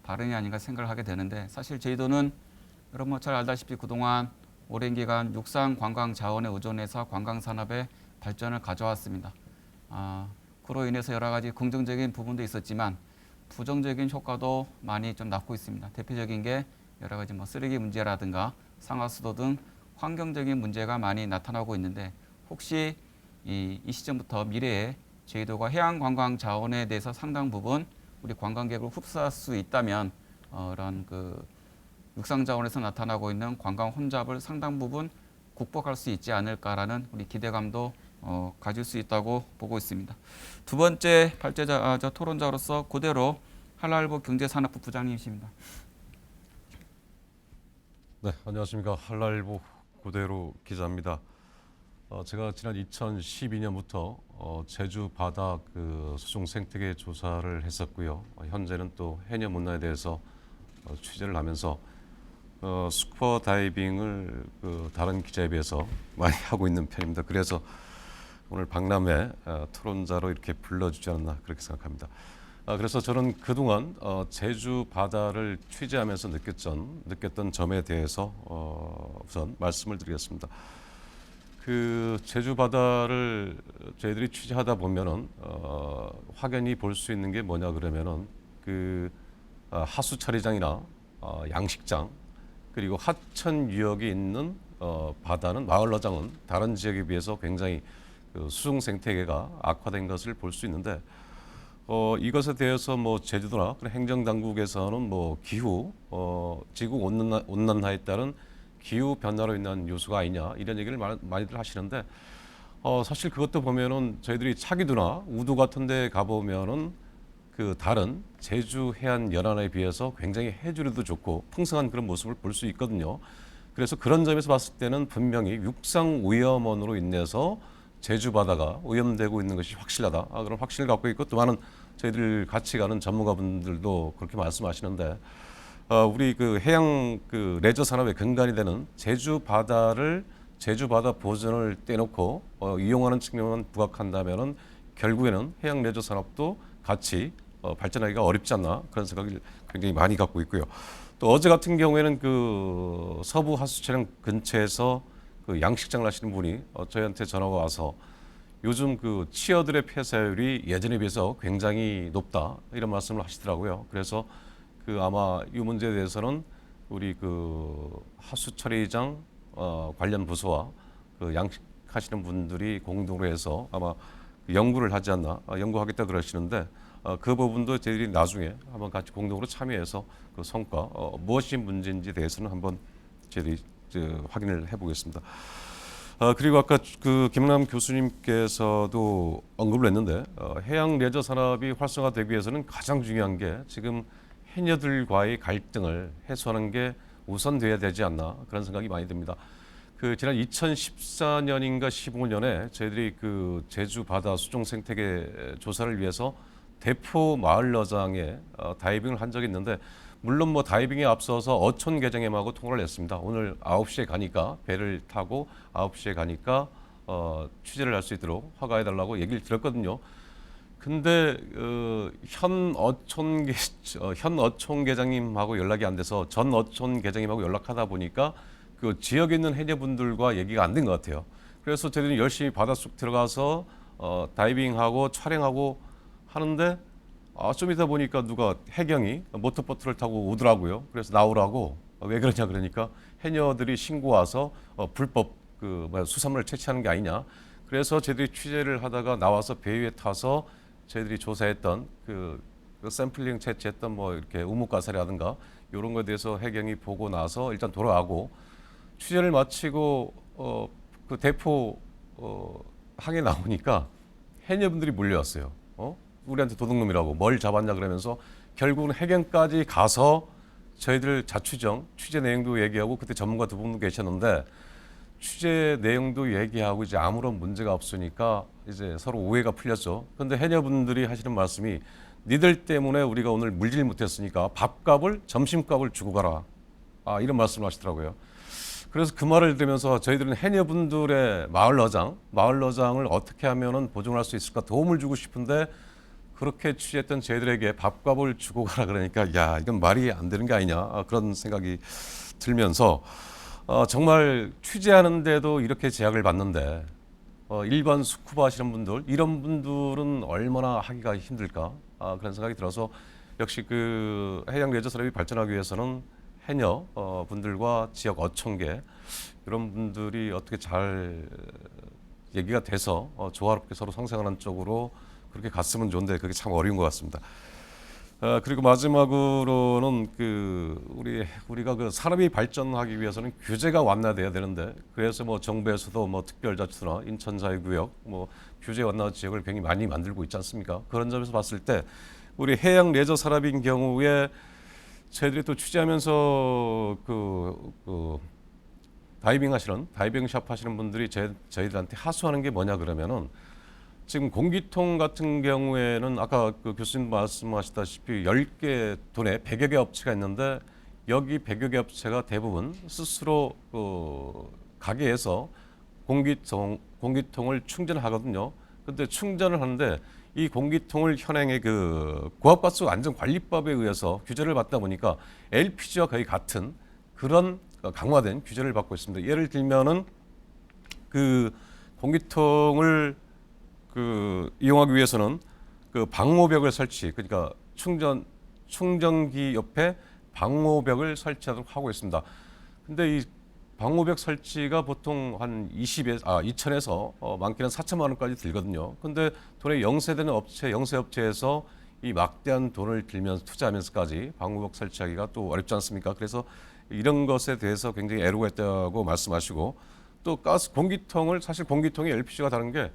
발언이 아닌가 생각을 하게 되는데, 사실 제주도는 여러분 뭐 잘 알다시피 그동안 오랜 기간 육상 관광 자원에 의존해서 관광 산업의 발전을 가져왔습니다. 그로 인해서 여러 가지 긍정적인 부분도 있었지만 부정적인 효과도 많이 좀 낳고 있습니다. 대표적인 게 여러 가지 뭐 쓰레기 문제라든가 상하수도 등 환경적인 문제가 많이 나타나고 있는데, 혹시 이 시점부터 미래에 제주도가 해양 관광 자원에 대해서 상당 부분 우리 관광객을 흡수할 수 있다면 이런 그 육상 자원에서 나타나고 있는 관광 혼잡을 상당 부분 극복할 수 있지 않을까라는 우리 기대감도 가질 수 있다고 보고 있습니다. 두 번째 발제자, 토론자로서 그대로 한라일보 경제산업부 부장님이십니다. 네, 안녕하십니까. 한라일보 고대로 기자입니다. 제가 지난 2012년부터 제주 바다 그 수중 생태계 조사를 했었고요. 현재는 또 해녀 문화에 대해서 취재를 하면서 스쿠버 다이빙을 그 다른 기자에 비해서 많이 하고 있는 편입니다. 그래서 오늘 박람회 토론자로 이렇게 불러주지 않았나 그렇게 생각합니다. 그래서 저는 그동안 제주 바다를 취재하면서 느꼈던 점에 대해서 우선 말씀을 드리겠습니다. 그 제주 바다를 저희들이 취재하다 보면은 확연히 볼 수 있는 게 뭐냐 그러면은 그 하수 처리장이나 양식장, 그리고 하천 유역이 있는 바다는 마을러장은 다른 지역에 비해서 굉장히 그 수중 생태계가 악화된 것을 볼 수 있는데, 이것에 대해서 뭐 제주도나 행정 당국에서는 뭐 기후, 지구 온난화에 따른 기후 변화로 인한 요소가 아니냐 이런 얘기를 많이들 하시는데, 사실 그것도 보면은 저희들이 차기도나 우도 같은데 가보면은 그 다른 제주 해안 연안에 비해서 굉장히 해조류도 좋고 풍성한 그런 모습을 볼 수 있거든요. 그래서 그런 점에서 봤을 때는 분명히 육상 오염원으로 인해서 제주 바다가 오염되고 있는 것이 확실하다. 그런 확신을 갖고 있고, 또 많은 저희들 같이 가는 전문가분들도 그렇게 말씀하시는데, 우리 그 해양 그 레저 산업의 근간이 되는 제주 바다 보존을 떼놓고 이용하는 측면만 부각한다면은 결국에는 해양 레저 산업도 같이 발전하기가 어렵지 않나 그런 생각을 굉장히 많이 갖고 있고요. 또 어제 같은 경우에는 그 서부 하수처장 근처에서 그 양식장을 하시는 분이 저희한테 전화가 와서 요즘 그 치어들의 폐사율이 예전에 비해서 굉장히 높다 이런 말씀을 하시더라고요. 그래서 그 아마 이 문제에 대해서는 우리 그 하수처리장 관련 부서와 그 양식하시는 분들이 공동으로 해서 아마 연구를 하지 않나, 연구하겠다 그러시는데, 그 부분도 저희들이 나중에 한번 같이 공동으로 참여해서 그 성과 무엇이 문제인지에 대해서는 한번 저희들이 확인을 해보겠습니다. 그리고 아까 그 김남 교수님께서도 언급을 했는데, 해양 레저 산업이 활성화되기 위해서는 가장 중요한 게 지금 해녀들과의 갈등을 해소하는 게 우선돼야 되지 않나 그런 생각이 많이 듭니다. 그 지난 2014년인가 15년에 저희들이 그 제주 바다 수중 생태계 조사를 위해서 대포 마을러장에 다이빙을 한 적이 있는데, 물론 뭐 다이빙에 앞서서 어촌 계장님하고 통화를 했습니다. 오늘 9시에 가니까 배를 타고 9시에 가니까 취재를 할 수 있도록 허가해달라고 얘기를 드렸거든요. 근데 현 어촌 계장님하고 연락이 안 돼서 전 어촌 계장님하고 연락하다 보니까 그 지역에 있는 해녀분들과 얘기가 안 된 것 같아요. 그래서 저희들이 열심히 바닷속 들어가서 다이빙하고 촬영하고 하는데, 좀 이따 보니까 누가 해경이 모터보트를 타고 오더라고요. 그래서 나오라고. 왜 그러냐 그러니까 해녀들이 신고 와서 불법 수산물을 채취하는 게 아니냐. 그래서 저희들이 취재를 하다가 나와서 배 위에 타서 저희들이 조사했던 그 샘플링 채취했던 뭐 이렇게 우뭇가사리라든가 이런 거에 대해서 해경이 보고 나서 일단 돌아가고, 취재를 마치고 그 대포 항에 나오니까 해녀분들이 몰려왔어요. 우리한테 도둑놈이라고 뭘 잡았냐 그러면서 결국은 해경까지 가서 저희들 자취정 취재 내용도 얘기하고, 그때 전문가 두 분도 계셨는데 취재 내용도 얘기하고 이제 아무런 문제가 없으니까 이제 서로 오해가 풀렸죠. 근데 해녀분들이 하시는 말씀이, 니들 때문에 우리가 오늘 물질 못했으니까 점심값을 주고 가라. 이런 말씀을 하시더라고요. 그래서 그 말을 들으면서 저희들은 해녀분들의 마을러장을 어떻게 하면은 보존할 수 있을까 도움을 주고 싶은데, 그렇게 취재했던 저희들에게 밥값을 주고 가라 그러니까 야 이건 말이 안 되는 게 아니냐 그런 생각이 들면서 정말 취재하는데도 이렇게 제약을 받는데 일반 스쿠버 하시는 분들 이런 분들은 얼마나 하기가 힘들까 그런 생각이 들어서 역시 그 해양 레저 산업이 발전하기 위해서는 해녀 분들과 지역 어촌계 이런 분들이 어떻게 잘 얘기가 돼서 조화롭게 서로 성장하는 쪽으로 그렇게 갔으면 좋은데 그게 참 어려운 것 같습니다. 그리고 마지막으로는 우리가 그 산업이 발전하기 위해서는 규제가 완화돼야 되는데 그래서 뭐 정부에서도 뭐 특별자치도나 인천자유구역 뭐 규제 완화 지역을 굉장히 많이 만들고 있지 않습니까? 그런 점에서 봤을 때 우리 해양 레저 산업인 경우에 저희들이 또 취재하면서 다이빙 샵 하시는 분들이 저희들한테 하소하는 게 뭐냐 그러면은 지금 공기통 같은 경우에는 아까 그 교수님 말씀하셨다시피 10개 도내 100여 개 업체가 있는데 여기 100여 개 업체가 대부분 스스로 가게에서 공기통을 충전하거든요. 근데 충전을 하는데 이 공기통을 현행의 그 고압가스 안전관리법에 의해서 규제를 받다 보니까 LPG와 거의 같은 그런 강화된 규제를 받고 있습니다. 예를 들면은 그 공기통을 이용하기 위해서는 그 방호벽을 설치, 그러니까 충전기 옆에 방호벽을 설치하도록 하고 있습니다. 근데 이 방호벽 설치가 보통 한 2천에서 많게는 4천만 원까지 들거든요. 근데 돈에 영세되는 영세 업체에서 이 막대한 돈을 들면서 투자하면서까지 방호벽 설치하기가 또 어렵지 않습니까? 그래서 이런 것에 대해서 굉장히 애로가 있다고 말씀하시고 또 사실 공기통이 LPG가 다른 게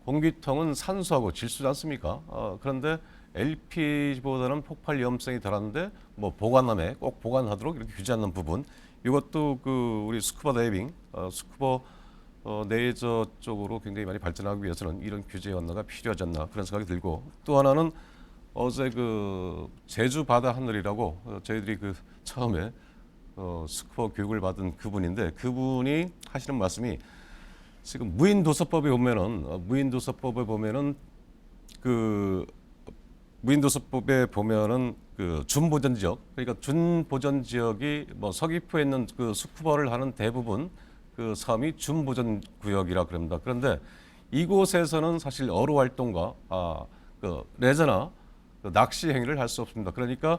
공기통은 산소하고 질소지 않습니까? 그런데 LPG보다는 폭발 위험성이 덜한데 뭐 보관함에 꼭 보관하도록 이렇게 규제하는 부분 이것도 우리 스쿠버 다이빙, 스쿠버 레저 쪽으로 굉장히 많이 발전하기 위해서는 이런 규제 완화가 필요하지 않나 그런 생각이 들고 또 하나는 어제 제주 바다 하늘이라고 저희들이 처음에 스쿠버 교육을 받은 그분인데 그분이 하시는 말씀이 지금 무인도서법에 보면은 준보전 지역 그러니까 준보전 지역이 뭐 서귀포에 있는 스쿠버를 하는 대부분 섬이 준보전 구역이라 그럽니다. 그런데 이곳에서는 사실 어로 활동과 레저나 낚시 행위를 할 수 없습니다. 그러니까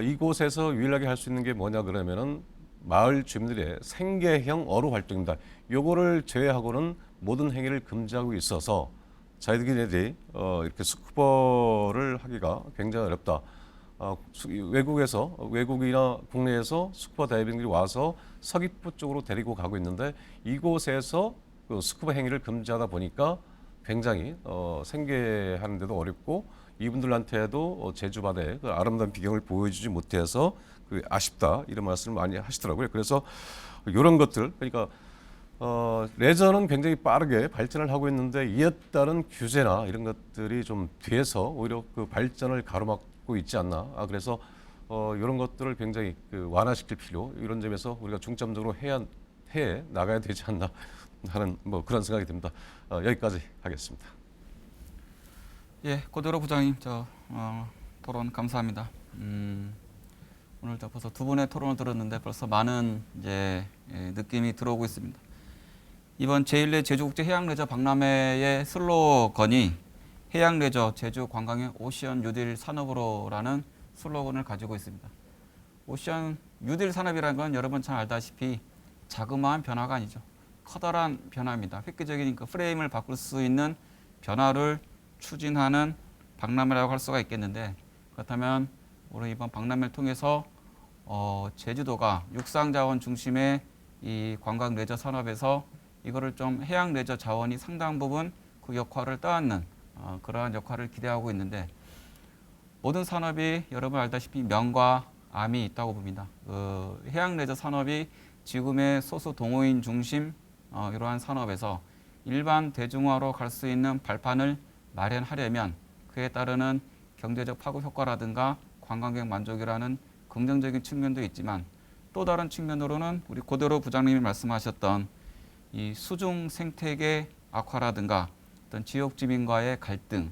이곳에서 유일하게 할 수 있는 게 뭐냐 그러면은 마을 주민들의 생계형 어로 활동입니다. 요거를 제외하고는 모든 행위를 금지하고 있어서 저희들이 이렇게 스쿠버를 하기가 굉장히 어렵다. 외국이나 국내에서 스쿠버 다이빙들이 와서 서귀포 쪽으로 데리고 가고 있는데 이곳에서 스쿠버 행위를 금지하다 보니까 굉장히 생계하는데도 어렵고 이분들한테도 제주 바다의 아름다운 비경을 보여주지 못해서 아쉽다 이런 말씀을 많이 하시더라고요. 그래서 이런 것들 그러니까 레저는 굉장히 빠르게 발전을 하고 있는데 이에 따른 규제나 이런 것들이 좀 뒤에서 오히려 발전을 가로막고 있지 않나. 그래서 이런 것들을 굉장히 완화시킬 필요 이런 점에서 우리가 중점적으로 해 나가야 되지 않나 하는 뭐 그런 생각이 듭니다. 여기까지 하겠습니다. 예, 고대로 부장님, 토론 감사합니다. 오늘 벌써 두 분의 토론을 들었는데 벌써 많은 느낌이 들어오고 있습니다. 이번 제1회 제주국제해양레저 박람회의 슬로건이 해양레저 제주 관광의 오션 뉴딜 산업으로라는 슬로건을 가지고 있습니다. 오션 뉴딜 산업이라는 건 여러분 잘 알다시피 자그마한 변화가 아니죠. 커다란 변화입니다. 획기적인 프레임을 바꿀 수 있는 변화를 추진하는 박람회라고 할 수가 있겠는데 그렇다면 우리 이번 박람회를 통해서 제주도가 육상자원 중심의 이 관광 레저 산업에서 이거를 좀 해양 레저 자원이 상당 부분 그 역할을 떠안는 그러한 역할을 기대하고 있는데 모든 산업이 여러분 알다시피 명과 암이 있다고 봅니다. 해양 레저 산업이 지금의 소수 동호인 중심 이러한 산업에서 일반 대중화로 갈 수 있는 발판을 마련하려면 그에 따르는 경제적 파급 효과라든가 관광객 만족이라는 긍정적인 측면도 있지만 또 다른 측면으로는 우리 고대로 부장님이 말씀하셨던 이 수중 생태계 악화라든가 어떤 지역 주민과의 갈등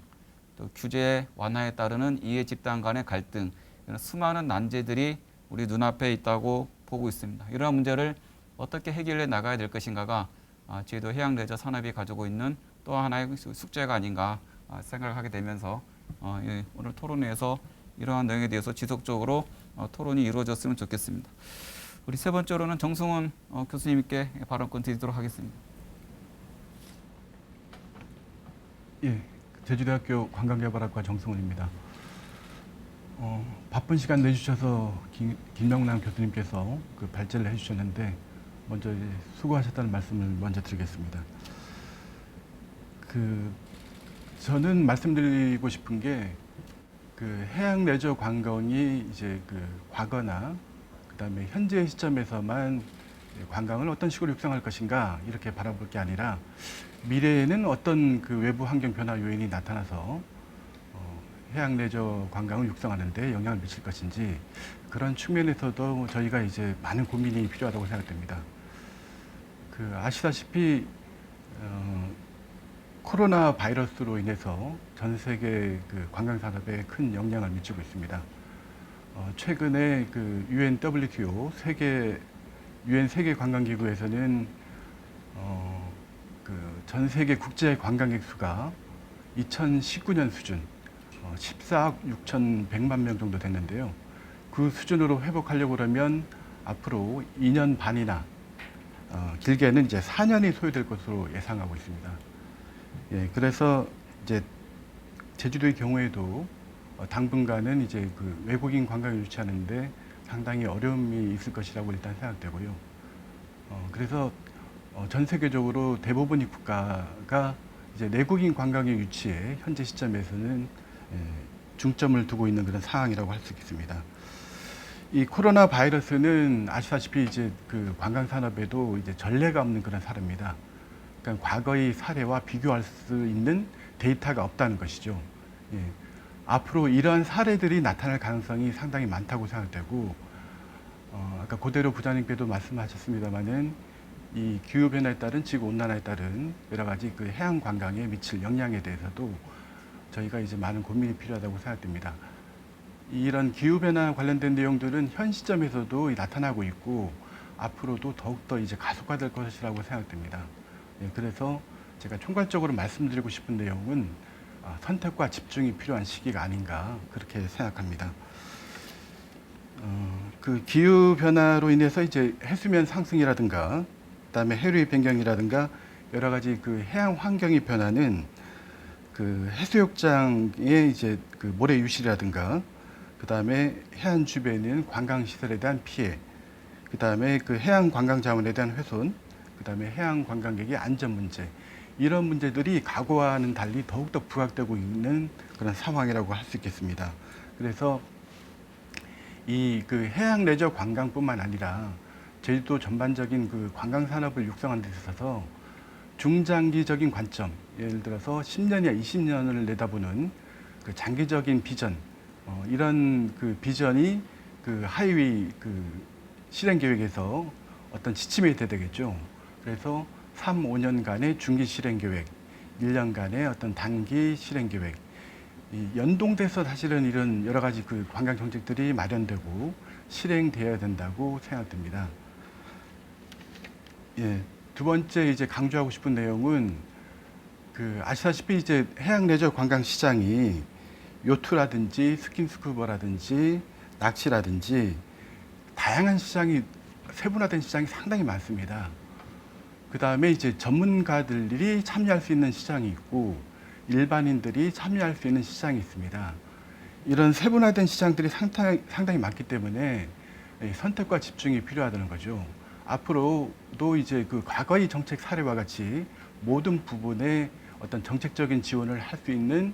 또 규제 완화에 따르는 이해 집단 간의 갈등, 이런 수많은 난제들이 우리 눈앞에 있다고 보고 있습니다. 이러한 문제를 어떻게 해결해 나가야 될 것인가가 제주도 해양레저 산업이 가지고 있는 또 하나의 숙제가 아닌가 생각을 하게 되면서 오늘 토론회에서 이러한 내용에 대해서 지속적으로 토론이 이루어졌으면 좋겠습니다. 우리 세 번째로는 정승훈 교수님께 발언권 드리도록 하겠습니다. 예, 제주대학교 관광개발학과 정승훈입니다. 바쁜 시간 내주셔서 김명남 교수님께서 그 발제를 해주셨는데 먼저 이제 수고하셨다는 말씀을 먼저 드리겠습니다. 저는 말씀드리고 싶은 게 해양 레저 관광이 이제 과거나 그다음에 현재 시점에서만 관광을 어떤 식으로 육성할 것인가 이렇게 바라볼 게 아니라 미래에는 어떤 외부 환경 변화 요인이 나타나서 해양 레저 관광을 육성하는 데 영향을 미칠 것인지 그런 측면에서도 저희가 이제 많은 고민이 필요하다고 생각됩니다. 아시다시피 코로나 바이러스로 인해서 전 세계 관광 산업에 큰 영향을 미치고 있습니다. 최근에 UN WTO UN 세계 관광기구에서는 전 세계 국제 관광객 수가 2019년 수준 14억 6,100만 명 정도 됐는데요. 그 수준으로 회복하려고 그러면 앞으로 2년 반이나 길게는 이제 4년이 소요될 것으로 예상하고 있습니다. 예, 그래서 이제 제주도의 경우에도 당분간은 이제 외국인 관광을 유치하는데 상당히 어려움이 있을 것이라고 일단 생각되고요. 그래서 전 세계적으로 대부분의 국가가 이제 내국인 관광의 유치에 현재 시점에서는 중점을 두고 있는 그런 상황이라고 할 수 있겠습니다. 이 코로나 바이러스는 아시다시피 이제 관광 산업에도 이제 전례가 없는 그런 사례입니다. 그러니까 과거의 사례와 비교할 수 있는 데이터가 없다는 것이죠. 예. 앞으로 이러한 사례들이 나타날 가능성이 상당히 많다고 생각되고, 아까 고대로 부장님께도 말씀하셨습니다만은 이 기후 변화에 따른 지구 온난화에 따른 여러 가지 해양 관광에 미칠 영향에 대해서도 저희가 이제 많은 고민이 필요하다고 생각됩니다. 이런 기후 변화 관련된 내용들은 현 시점에서도 나타나고 있고 앞으로도 더욱더 이제 가속화될 것이라고 생각됩니다. 예, 그래서 제가 총괄적으로 말씀드리고 싶은 내용은 선택과 집중이 필요한 시기가 아닌가 그렇게 생각합니다. 기후 변화로 인해서 이제 해수면 상승이라든가 그다음에 해류의 변경이라든가 여러 가지 해양 환경의 변화는 해수욕장의 이제 모래 유실이라든가 그다음에 해안 주변에 관광 시설에 대한 피해, 그다음에 해양 관광 자원에 대한 훼손, 그다음에 해양 관광객의 안전 문제, 이런 문제들이 과거와는 달리 더욱더 부각되고 있는 그런 상황이라고 할 수 있겠습니다. 그래서 이 해양 레저 관광뿐만 아니라 제주도 전반적인 관광 산업을 육성하는 데 있어서 중장기적인 관점, 예를 들어서 10년이나 20년을 내다보는 장기적인 비전, 이런 비전이 하이웨이 실행 계획에서 어떤 지침이 돼야 되겠죠. 그래서 3, 5년간의 중기 실행 계획, 1년간의 어떤 단기 실행 계획, 연동돼서 사실은 이런 여러 가지 관광 정책들이 마련되고 실행되어야 된다고 생각됩니다. 예, 두 번째 이제 강조하고 싶은 내용은 아시다시피 이제 해양 레저 관광 시장이 요트라든지 스킨스쿠버라든지 낚시라든지 다양한 시장이 세분화된 시장이 상당히 많습니다. 그 다음에 이제 전문가들이 참여할 수 있는 시장이 있고 일반인들이 참여할 수 있는 시장이 있습니다. 이런 세분화된 시장들이 상당히 많기 때문에 선택과 집중이 필요하다는 거죠. 앞으로도 이제 과거의 정책 사례와 같이 모든 부분에 어떤 정책적인 지원을 할 수 있는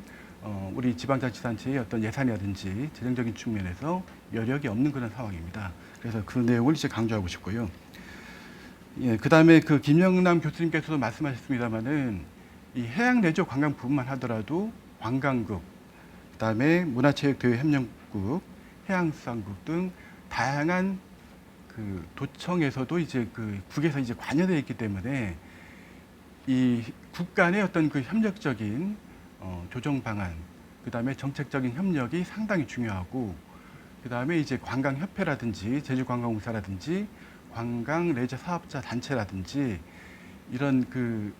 우리 지방자치단체의 어떤 예산이라든지 재정적인 측면에서 여력이 없는 그런 상황입니다. 그래서 그 내용을 이제 강조하고 싶고요. 예, 그다음에 김영남 교수님께서도 말씀하셨습니다마는 이 해양 레저 관광부만 하더라도 관광국, 그다음에 문화체육대외협력국, 해양수산국 등 다양한 도청에서도 이제 국에서 이제 관여되어 있기 때문에 이 국 간의 어떤 협력적인 조정 방안, 그다음에 정책적인 협력이 상당히 중요하고, 그다음에 이제 관광협회라든지 제주관광공사라든지 관광 레저 사업자 단체라든지 이런 그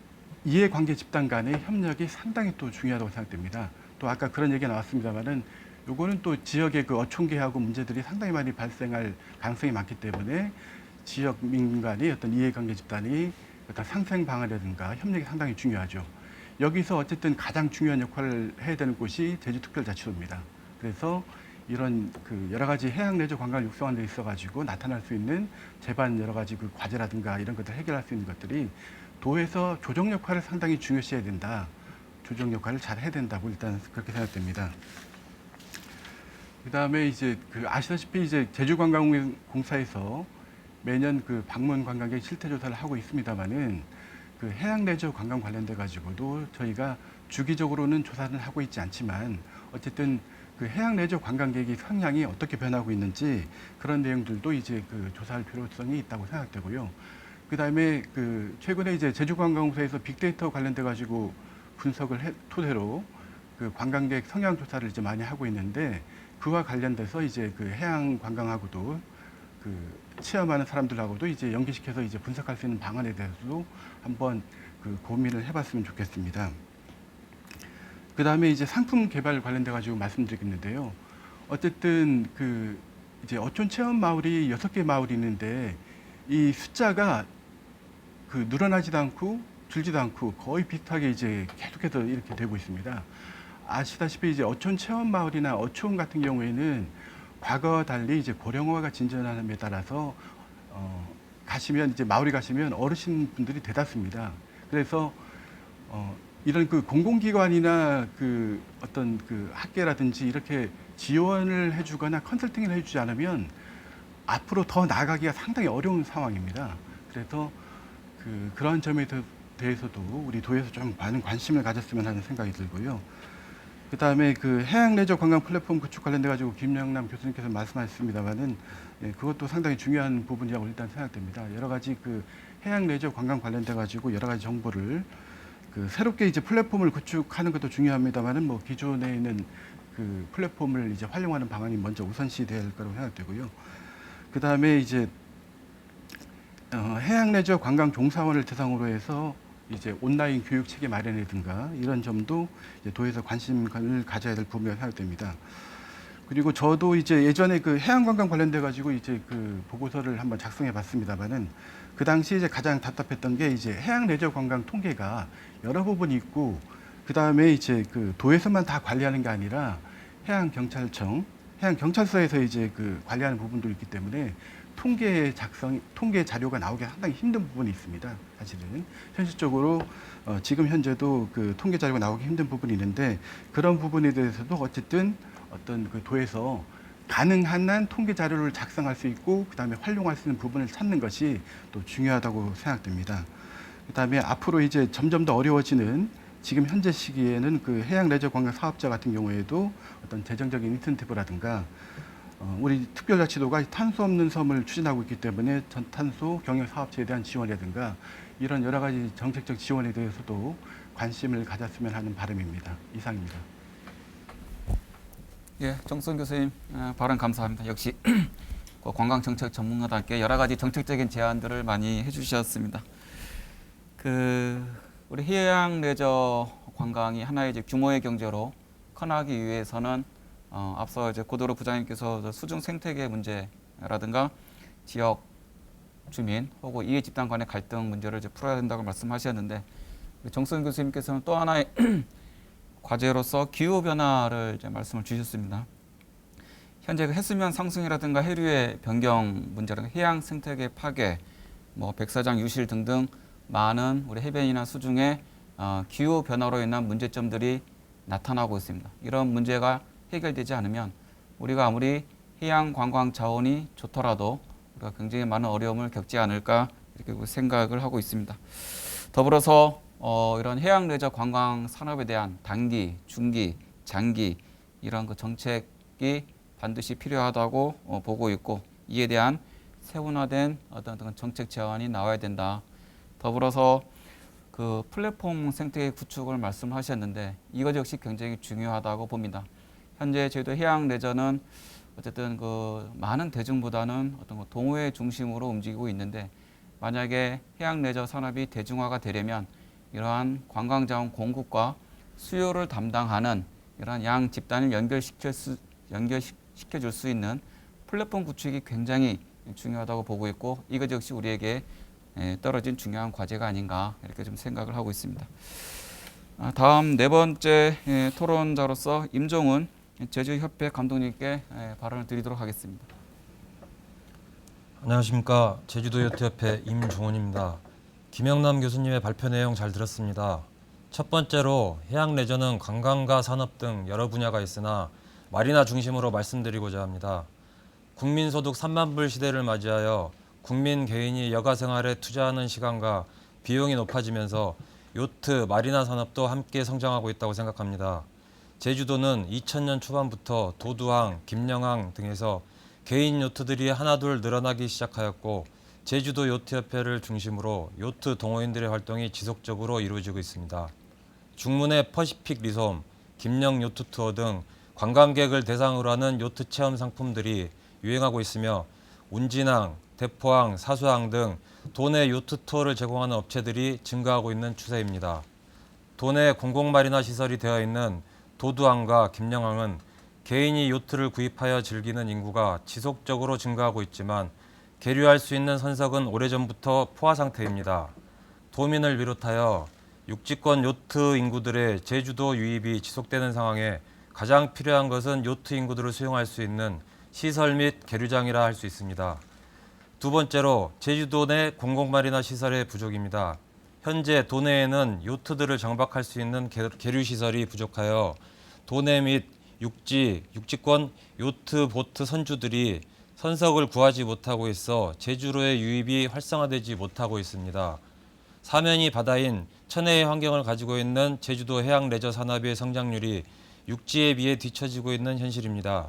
이해관계 집단 간의 협력이 상당히 또 중요하다고 생각됩니다. 또 아까 그런 얘기가 나왔습니다만은 요거는 또 지역의 그 어촌계하고 문제들이 상당히 많이 발생할 가능성이 많기 때문에 지역 민간의 어떤 이해관계 집단이 어떤 상생 방안이라든가 협력이 상당히 중요하죠. 여기서 어쨌든 가장 중요한 역할을 해야 되는 곳이 제주특별자치도입니다. 그래서 이런 그 여러 가지 해양 레저 관광을 육성하는 데 있어가지고 나타날 수 있는 제반 여러 가지 그 과제라든가 이런 것들을 해결할 수 있는 것들이 도에서 조정 역할을 상당히 중요시해야 된다. 조정 역할을 잘 해야 된다고 일단 그렇게 생각됩니다. 그다음에 이제 그 아시다시피 이제 제주관광공사에서 매년 그 방문 관광객 실태 조사를 하고 있습니다만은 그 해양 레저 관광 관련돼 가지고도 저희가 주기적으로는 조사를 하고 있지 않지만 어쨌든 그 해양 레저 관광객의 성향이 어떻게 변하고 있는지 그런 내용들도 이제 그 조사할 필요성이 있다고 생각되고요. 그다음에 그 최근에 이제 제주관광공사에서 빅데이터 관련돼 가지고 분석을 토대로 그 관광객 성향 조사를 이제 많이 하고 있는데 그와 관련돼서 이제 그 해양 관광하고도 그 체험하는 사람들하고도 이제 연계시켜서 이제 분석할 수 있는 방안에 대해서도 한번 그 고민을 해봤으면 좋겠습니다. 그 다음에 이제 상품 개발 관련돼 가지고 말씀드리겠는데요. 어쨌든 그 이제 어촌 체험 마을이 6개 마을이 있는데 이 숫자가 그 늘어나지도 않고 줄지도 않고 거의 비슷하게 이제 계속해서 이렇게 되고 있습니다. 아시다시피 이제 어촌 체험 마을이나 어촌 같은 경우에는 과거와 달리 이제 고령화가 진전함에 따라서 가시면 이제 마을에 가시면 어르신 분들이 대다수입니다. 그래서 이런 그 공공기관이나 그 어떤 그 학계라든지 이렇게 지원을 해주거나 컨설팅을 해주지 않으면 앞으로 더 나아가기가 상당히 어려운 상황입니다. 그래서 그런 점에 대해서도 우리 도에서 좀 많은 관심을 가졌으면 하는 생각이 들고요. 그 다음에 그 해양 레저 관광 플랫폼 구축 관련돼 가지고 김영남 교수님께서 말씀하셨습니다만은 그것도 상당히 중요한 부분이라고 일단 생각됩니다. 여러 가지 그 해양 레저 관광 관련돼 가지고 여러 가지 정보를 그 새롭게 이제 플랫폼을 구축하는 것도 중요합니다만은 뭐 기존에 있는 그 플랫폼을 이제 활용하는 방안이 먼저 우선시 될 거라고 생각되고요. 그 다음에 이제 해양 레저 관광 종사원을 대상으로 해서 이제 온라인 교육 체계 마련이든가 이런 점도 이제 도에서 관심을 가져야 될 부분이라고 생각됩니다. 그리고 저도 이제 예전에 그 해양 관광 관련돼 가지고 이제 그 보고서를 한번 작성해 봤습니다만은 그 당시 이제 가장 답답했던 게 이제 해양 레저 관광 통계가 여러 부분이 있고 그 다음에 이제 그 도에서만 다 관리하는 게 아니라 해양 경찰청, 해양 경찰서에서 이제 그 관리하는 부분도 있기 때문에 통계 자료가 나오기 상당히 힘든 부분이 있습니다. 사실은 현실적으로 지금 현재도 그 통계 자료가 나오기 힘든 부분이 있는데 그런 부분에 대해서도 어쨌든 어떤 그 도에서 가능한 한 통계 자료를 작성할 수 있고 그다음에 활용할 수 있는 부분을 찾는 것이 또 중요하다고 생각됩니다. 그다음에 앞으로 이제 점점 더 어려워지는 지금 현재 시기에는 그 해양 레저 관광 사업자 같은 경우에도 어떤 재정적인 인센티브라든가 우리 특별자치도가 탄소 없는 섬을 추진하고 있기 때문에 전탄소 경영 사업체에 대한 지원이라든가 이런 여러 가지 정책적 지원에 대해서도 관심을 가졌으면 하는 바람입니다. 이상입니다. 예, 정수원 교수님 발언 감사합니다. 역시 그 관광정책 전문가답게 여러 가지 정책적인 제안들을 많이 해주셨습니다. 우리 해양 레저 관광이 하나의 이제 규모의 경제로 커나가기 위해서는 앞서 이제 고도로 부장님께서 수중 생태계 문제라든가 지역 주민 혹은 이해 집단 간의 갈등 문제를 이제 풀어야 된다고 말씀하셨는데 정수원 교수님께서는 또 하나의 과제로서 기후 변화를 이제 말씀을 주셨습니다. 현재 그 해수면 상승이라든가 해류의 변경 문제라든가 해양 생태계 파괴, 뭐 백사장 유실 등등 많은 우리 해변이나 수중에 기후 변화로 인한 문제점들이 나타나고 있습니다. 이런 문제가 해결되지 않으면 우리가 아무리 해양 관광 자원이 좋더라도 우리가 굉장히 많은 어려움을 겪지 않을까 이렇게 생각을 하고 있습니다. 더불어서 이런 해양 레저 관광 산업에 대한 단기, 중기, 장기 이런 그 정책이 반드시 필요하다고 보고 있고 이에 대한 세분화된 어떤 정책 제안이 나와야 된다. 더불어서 그 플랫폼 생태계 구축을 말씀하셨는데 이것 역시 굉장히 중요하다고 봅니다. 현재 제주도 해양 레저는 어쨌든 그 많은 대중보다는 어떤 그 동호회 중심으로 움직이고 있는데 만약에 해양 레저 산업이 대중화가 되려면 이러한 관광자원 공급과 수요를 담당하는 이러한 양 집단을 연결시켜 줄 수 있는 플랫폼 구축이 굉장히 중요하다고 보고 있고 이것 역시 우리에게 떨어진 중요한 과제가 아닌가 이렇게 좀 생각을 하고 있습니다. 다음 네 번째 토론자로서 임종훈 제주협회 감독님께 발언을 드리도록 하겠습니다. 안녕하십니까. 제주도요트협회 임종훈입니다. 김영남 교수님의 발표 내용 잘 들었습니다. 첫 번째로 해양 레저는 관광과 산업 등 여러 분야가 있으나 마리나 중심으로 말씀드리고자 합니다. 국민소득 3만 불 시대를 맞이하여 국민 개인이 여가 생활에 투자하는 시간과 비용이 높아지면서 요트, 마리나 산업도 함께 성장하고 있다고 생각합니다. 제주도는 2000년 초반부터 도두항, 김영항 등에서 개인 요트들이 하나둘 늘어나기 시작하였고 제주도 요트협회를 중심으로 요트 동호인들의 활동이 지속적으로 이루어지고 있습니다. 중문의 퍼시픽 리솜, 김영 요트 투어 등 관광객을 대상으로 하는 요트 체험 상품들이 유행하고 있으며 운진항, 대포항, 사수항 등 도내 요트 투어를 제공하는 업체들이 증가하고 있는 추세입니다. 도내 공공마리나 시설이 되어 있는 도두항과 김영항은 개인이 요트를 구입하여 즐기는 인구가 지속적으로 증가하고 있지만 계류할 수 있는 선석은 오래전부터 포화 상태입니다. 도민을 비롯하여 육지권 요트 인구들의 제주도 유입이 지속되는 상황에 가장 필요한 것은 요트 인구들을 수용할 수 있는 시설 및 계류장이라 할 수 있습니다. 두 번째로 제주도 내 공공마리나 시설의 부족입니다. 현재 도내에는 요트들을 정박할 수 있는 계류시설이 부족하여 도내 및 육지권 요트 보트 선주들이 선석을 구하지 못하고 있어 제주로의 유입이 활성화되지 못하고 있습니다. 사면이 바다인 천혜의 환경을 가지고 있는 제주도 해양 레저 산업의 성장률이 육지에 비해 뒤처지고 있는 현실입니다.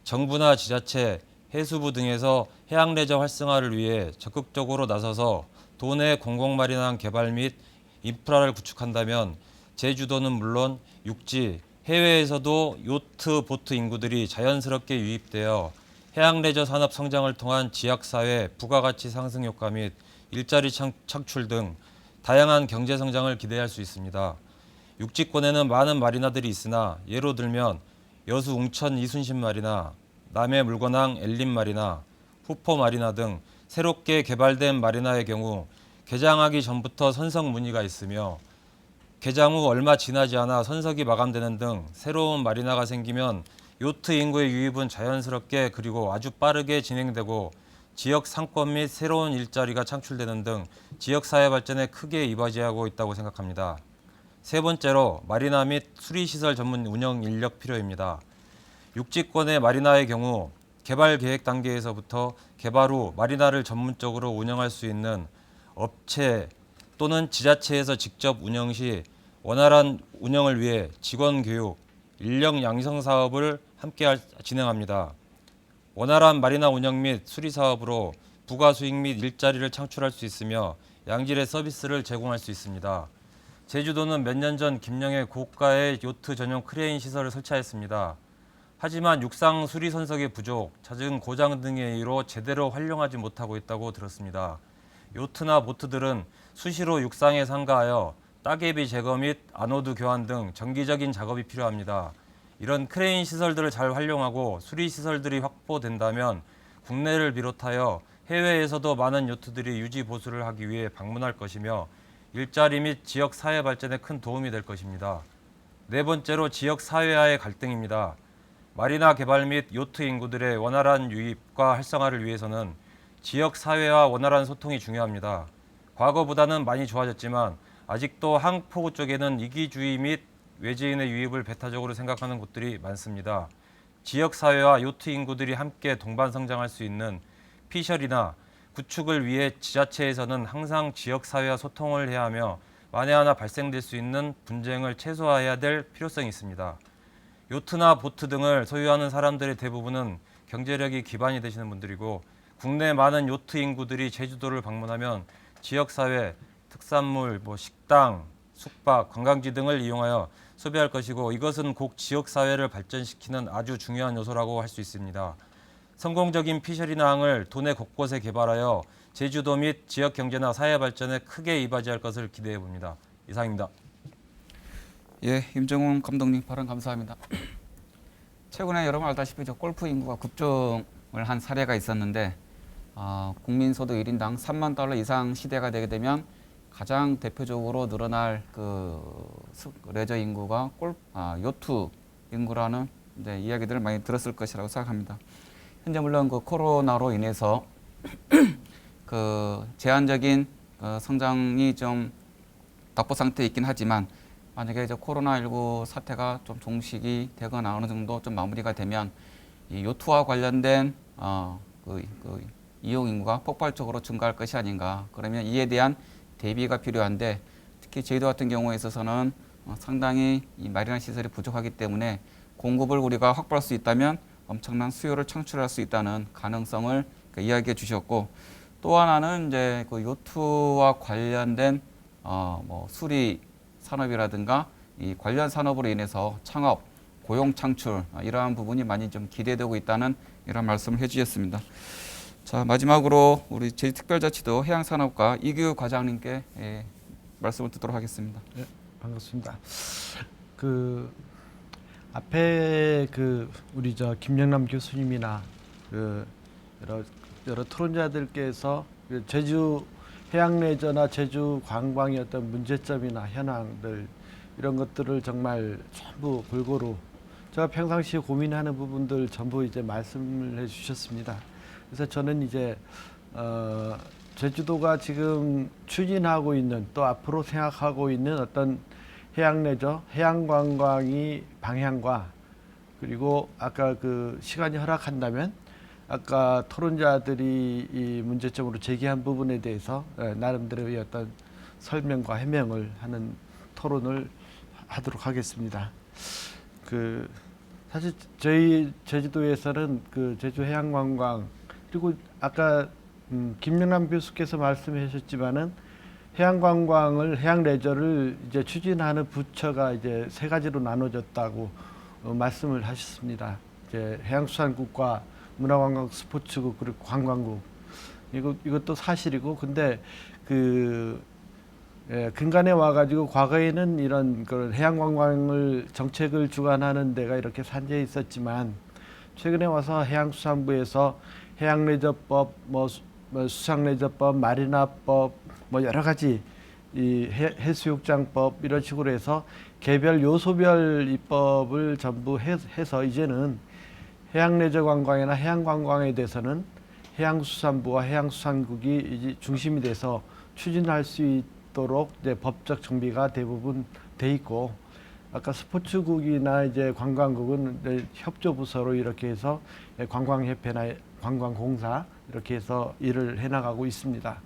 정부나 지자체, 해수부 등에서 해양 레저 활성화를 위해 적극적으로 나서서 도내 공공마리나 개발 및 인프라를 구축한다면 제주도는 물론 육지, 해외에서도 요트, 보트 인구들이 자연스럽게 유입되어 해양 레저 산업 성장을 통한 지역사회 부가가치 상승 효과 및 일자리 창출 등 다양한 경제 성장을 기대할 수 있습니다. 육지권에는 많은 마리나들이 있으나 예로 들면 여수 웅천 이순신 마리나, 남해 물건항 엘림 마리나, 후포 마리나 등 새롭게 개발된 마리나의 경우 개장하기 전부터 선석 문의가 있으며 개장 후 얼마 지나지 않아 선석이 마감되는 등 새로운 마리나가 생기면 요트 인구의 유입은 자연스럽게 그리고 아주 빠르게 진행되고 지역 상권 및 새로운 일자리가 창출되는 등 지역사회 발전에 크게 이바지하고 있다고 생각합니다. 세 번째로 마리나 및 수리시설 전문 운영 인력 필요입니다. 육지권의 마리나의 경우 개발 계획 단계에서부터 개발 후 마리나를 전문적으로 운영할 수 있는 업체 또는 지자체에서 직접 운영 시 원활한 운영을 위해 직원 교육, 인력 양성 사업을 함께 진행합니다. 원활한 마리나 운영 및 수리 사업으로 부가 수익 및 일자리를 창출할 수 있으며 양질의 서비스를 제공할 수 있습니다. 제주도는 몇 년 전 김영의 고가의 요트 전용 크레인 시설을 설치하였습니다. 하지만 육상 수리 선석의 부족, 잦은 고장 등의 이유로 제대로 활용하지 못하고 있다고 들었습니다. 요트나 보트들은 수시로 육상에 상가하여 따개비 제거 및 아노드 교환 등 정기적인 작업이 필요합니다. 이런 크레인 시설들을 잘 활용하고 수리 시설들이 확보된다면 국내를 비롯하여 해외에서도 많은 요트들이 유지 보수를 하기 위해 방문할 것이며 일자리 및 지역 사회 발전에 큰 도움이 될 것입니다. 네 번째로 지역 사회와의 갈등입니다. 마리나 개발 및 요트 인구들의 원활한 유입과 활성화를 위해서는 지역 사회와 원활한 소통이 중요합니다. 과거보다는 많이 좋아졌지만 아직도 항포구 쪽에는 이기주의 및 외지인의 유입을 배타적으로 생각하는 곳들이 많습니다. 지역 사회와 요트 인구들이 함께 동반 성장할 수 있는 피셜이나 구축을 위해 지자체에서는 항상 지역 사회와 소통을 해야 하며 만에 하나 발생될 수 있는 분쟁을 최소화해야 될 필요성이 있습니다. 요트나 보트 등을 소유하는 사람들의 대부분은 경제력이 기반이 되시는 분들이고 국내 많은 요트 인구들이 제주도를 방문하면 지역사회, 특산물, 식당, 숙박, 관광지 등을 이용하여 소비할 것이고 이것은 곧 지역 사회를 발전시키는 아주 중요한 요소라고 할 수 있습니다. 성공적인 피셔리낭을 도내 곳곳에 개발하여 제주도 및 지역 경제나 사회 발전에 크게 이바지할 것을 기대해 봅니다. 이상입니다. 예, 임정훈 감독님 발언 감사합니다. 최근에 여러분 알다시피 골프 인구가 급증을 한 사례가 있었는데 국민 소득 1인당 3만 달러 이상 시대가 되게 되면 가장 대표적으로 늘어날 레저 인구가 요트 인구라는 이야기들을 많이 들었을 것이라고 생각합니다. 현재 물론 코로나로 인해서 제한적인 성장이 좀 답보 상태에 있긴 하지만 만약에 코로나19 사태가 좀 종식이 되거나 어느 정도 좀 마무리가 되면 이 요트와 관련된 이용 인구가 폭발적으로 증가할 것이 아닌가. 그러면 이에 대한 대비가 필요한데 특히 제주도 같은 경우에 있어서는 상당히 이 마리나 시설이 부족하기 때문에 공급을 우리가 확보할 수 있다면 엄청난 수요를 창출할 수 있다는 가능성을 이야기해 주셨고, 또 하나는 요트와 관련된 수리 산업이라든가 이 관련 산업으로 인해서 창업, 고용 창출 이러한 부분이 많이 좀 기대되고 있다는 이런 말씀을 해주셨습니다. 자, 마지막으로 우리 제주특별자치도 해양산업과 이규 과장님께 말씀을 듣도록 하겠습니다. 네, 반갑습니다. 앞에 우리 김영남 교수님이나 여러 토론자들께서 제주 해양 레저나 제주 관광의 어떤 문제점이나 현황들 이런 것들을 정말 전부 골고루 제가 평상시에 고민하는 부분들 전부 이제 말씀을 해주셨습니다. 그래서 저는 이제 제주도가 지금 추진하고 있는 또 앞으로 생각하고 있는 어떤 해양 레저, 해양 관광이 방향과 그리고 아까 시간이 허락한다면 아까 토론자들이 이 문제점으로 제기한 부분에 대해서 나름대로의 어떤 설명과 해명을 하는 토론을 하도록 하겠습니다. 사실 저희 제주도에서는 제주 해양관광 그리고 아까 김영남 교수께서 말씀해 주셨지만은 해양관광을 해양 레저를 이제 추진하는 부처가 이제 세 가지로 나눠졌다고 말씀을 하셨습니다. 이제 해양수산국과 문화관광 스포츠국 그리고 관광국 이것도 사실이고 근데 근간에 와가지고 과거에는 이런 해양관광을 정책을 주관하는 데가 이렇게 산재해 있었지만 최근에 와서 해양수산부에서 해양레저법, 수상레저법, 마리나법, 여러 가지 이 해수욕장법 이런 식으로 해서 개별 요소별 입법을 전부 해서 이제는 해양레저관광이나 해양관광에 대해서는 해양수산부와 해양수산국이 이제 중심이 돼서 추진할 수 있도록 이제 법적 정비가 대부분 돼 있고 아까 스포츠국이나 이제 관광국은 이제 협조부서로 이렇게 해서 관광협회나 관광공사 이렇게 해서 일을 해나가고 있습니다.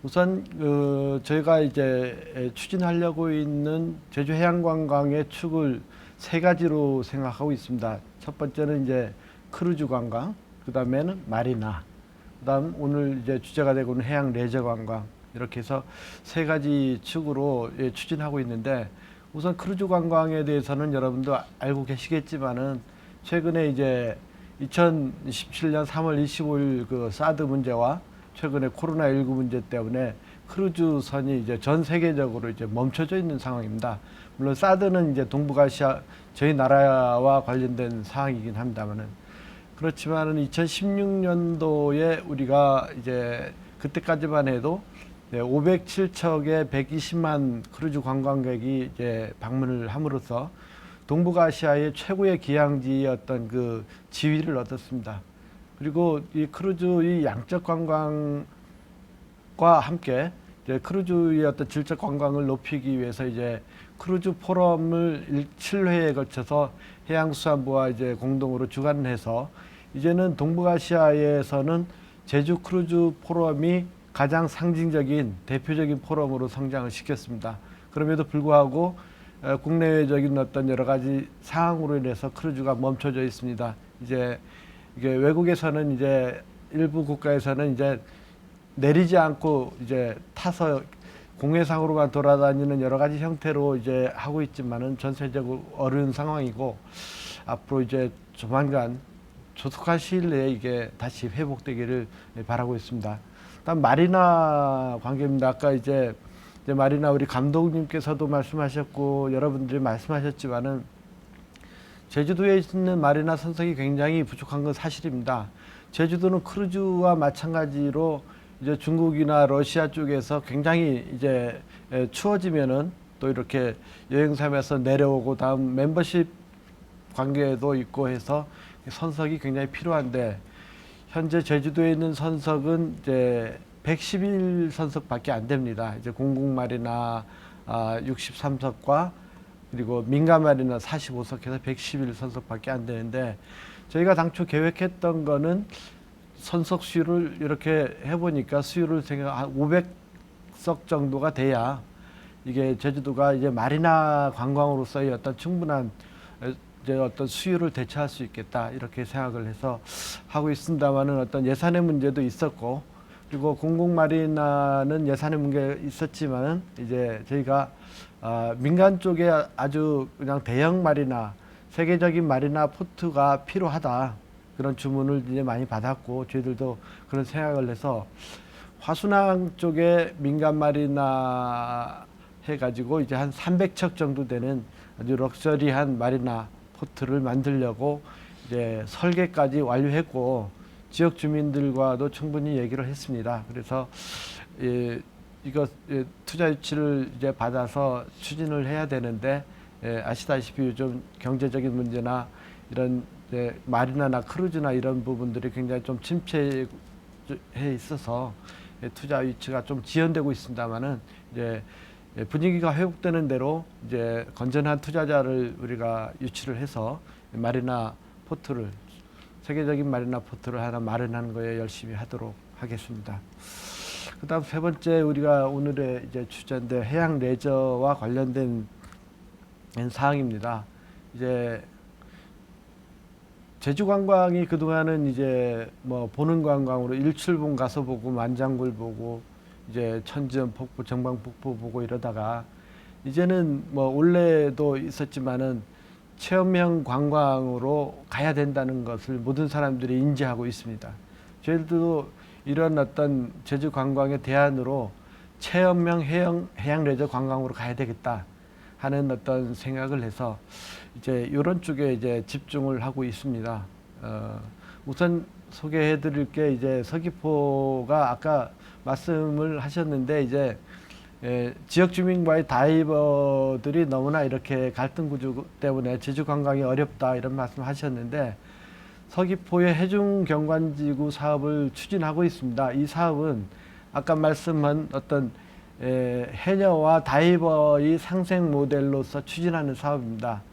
우선 저희가 이제 추진하려고 있는 제주 해양관광의 축을 세 가지로 생각하고 있습니다. 첫 번째는 이제 크루즈 관광, 그 다음에는 마리나, 그 다음 오늘 이제 주제가 되고 있는 해양 레저 관광 이렇게 해서 세 가지 축으로 추진하고 있는데 우선 크루즈 관광에 대해서는 여러분도 알고 계시겠지만은 최근에 이제 2017년 3월 25일 사드 문제와 최근에 코로나19 문제 때문에 크루즈선이 이제 전 세계적으로 이제 멈춰져 있는 상황입니다. 물론 사드는 이제 동북아시아 저희 나라와 관련된 사항이긴 합니다만은 그렇지만은 2016년도에 우리가 이제 그때까지만 해도 507척의 120만 크루즈 관광객이 이제 방문을 함으로써 동북아시아의 최고의 기항지였던 지위를 얻었습니다. 그리고 이 크루즈의 양적 관광과 함께 이제 크루즈의 어떤 질적 관광을 높이기 위해서 이제 크루즈 포럼을 7회에 걸쳐서 해양수산부와 이제 공동으로 주관해서 이제는 동북아시아에서는 제주 크루즈 포럼이 가장 상징적인 대표적인 포럼으로 성장을 시켰습니다. 그럼에도 불구하고 국내외적인 어떤 여러 가지 상황으로 인해서 크루즈가 멈춰져 있습니다. 이제 이게 외국에서는 이제 일부 국가에서는 이제 내리지 않고 이제 타서 공해상으로만 돌아다니는 여러 가지 형태로 이제 하고 있지만은 전세적으로 어려운 상황이고 앞으로 이제 조만간 조속한 시일 내에 이게 다시 회복되기를 바라고 있습니다. 다음 마리나 관계입니다. 아까 이제 마리나 우리 감독님께서도 말씀하셨고 여러분들이 말씀하셨지만은 제주도에 있는 마리나 선석이 굉장히 부족한 건 사실입니다. 제주도는 크루즈와 마찬가지로 이제 중국이나 러시아 쪽에서 굉장히 이제 추워지면은 또 이렇게 여행사에서 내려오고 다음 멤버십 관계도 있고 해서 선석이 굉장히 필요한데 현재 제주도에 있는 선석은 이제 111선석밖에 안 됩니다. 이제 공군마리나 63석과 그리고 민간마리나 45석에서 111선석밖에 안 되는데 저희가 당초 계획했던 거는 선석 수율을 이렇게 해보니까 수율을 생각 한 500석 정도가 돼야 이게 제주도가 이제 마리나 관광으로서의 어떤 충분한 이제 어떤 수율을 대처할 수 있겠다 이렇게 생각을 해서 하고 있습니다만은 어떤 예산의 문제도 있었고 그리고 공공마리나는 예산의 문제가 있었지만은 이제 저희가 민간 쪽에 아주 그냥 대형 마리나 세계적인 마리나 포트가 필요하다 그런 주문을 이제 많이 받았고 저희들도 그런 생각을 해서 화순항 쪽에 민간 마리나 해가지고 이제 한 300척 정도 되는 아주 럭셔리한 마리나 포트를 만들려고 이제 설계까지 완료했고 지역 주민들과도 충분히 얘기를 했습니다. 그래서 이거 투자 유치를 이제 받아서 추진을 해야 되는데 아시다시피 요즘 경제적인 문제나 이런 마리나나 크루즈나 이런 부분들이 굉장히 좀 침체해 있어서 투자 유치가 좀 지연되고 있습니다만은 이제 분위기가 회복되는 대로 이제 건전한 투자자를 우리가 유치를 해서 마리나 포트를 세계적인 마리나 포트를 하나 마련하는 거에 열심히 하도록 하겠습니다. 그다음 세 번째 우리가 오늘의 이제 주제인데 해양 레저와 관련된 사항입니다. 이제 제주 관광이 그동안은 이제 뭐 보는 관광으로 일출봉 가서 보고 만장굴 보고 이제 천지연 폭포 정방 폭포 보고 이러다가 이제는 뭐 원래도 있었지만은 체험형 관광으로 가야 된다는 것을 모든 사람들이 인지하고 있습니다. 저희들도 이런 어떤 제주 관광의 대안으로 체험형 해양 레저 관광으로 가야 되겠다 하는 어떤 생각을 해서 이제 이런 쪽에 이제 집중을 하고 있습니다. 우선 소개해드릴 게 이제 서귀포가 아까 말씀을 하셨는데 이제 지역 주민과의 다이버들이 너무나 이렇게 갈등 구조 때문에 제주 관광이 어렵다 이런 말씀하셨는데 서귀포의 해중경관지구 사업을 추진하고 있습니다. 이 사업은 아까 말씀한 어떤 해녀와 다이버의 상생 모델로서 추진하는 사업입니다.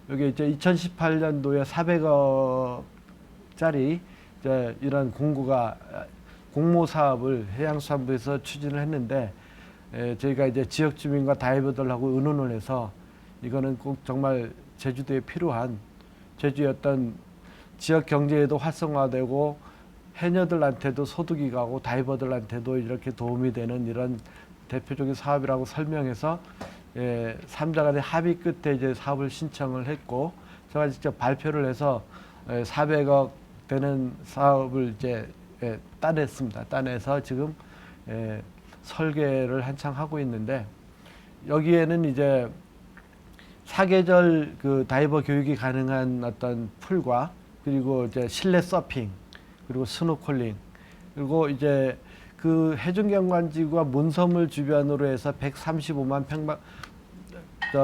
여기 이제 2018년도에 400억짜리 이런 공모 사업을 해양수산부에서 추진을 했는데 저희가 이제 지역 주민과 다이버들하고 의논을 해서 이거는 꼭 정말 제주도에 필요한 제주의 어떤 지역 경제에도 활성화되고 해녀들한테도 소득이 가고 다이버들한테도 이렇게 도움이 되는 이런 대표적인 사업이라고 설명해서 3자 간의 합의 끝에 이제 사업을 신청을 했고 제가 직접 발표를 해서 400억 되는 사업을 이제 따냈습니다. 따내서 지금 설계를 한창 하고 있는데 여기에는 이제 사계절 그 다이버 교육이 가능한 어떤 풀과 그리고 이제 실내 서핑 그리고 스노클링 그리고 이제 그 해중경관지구와 문섬을 주변으로 해서 135만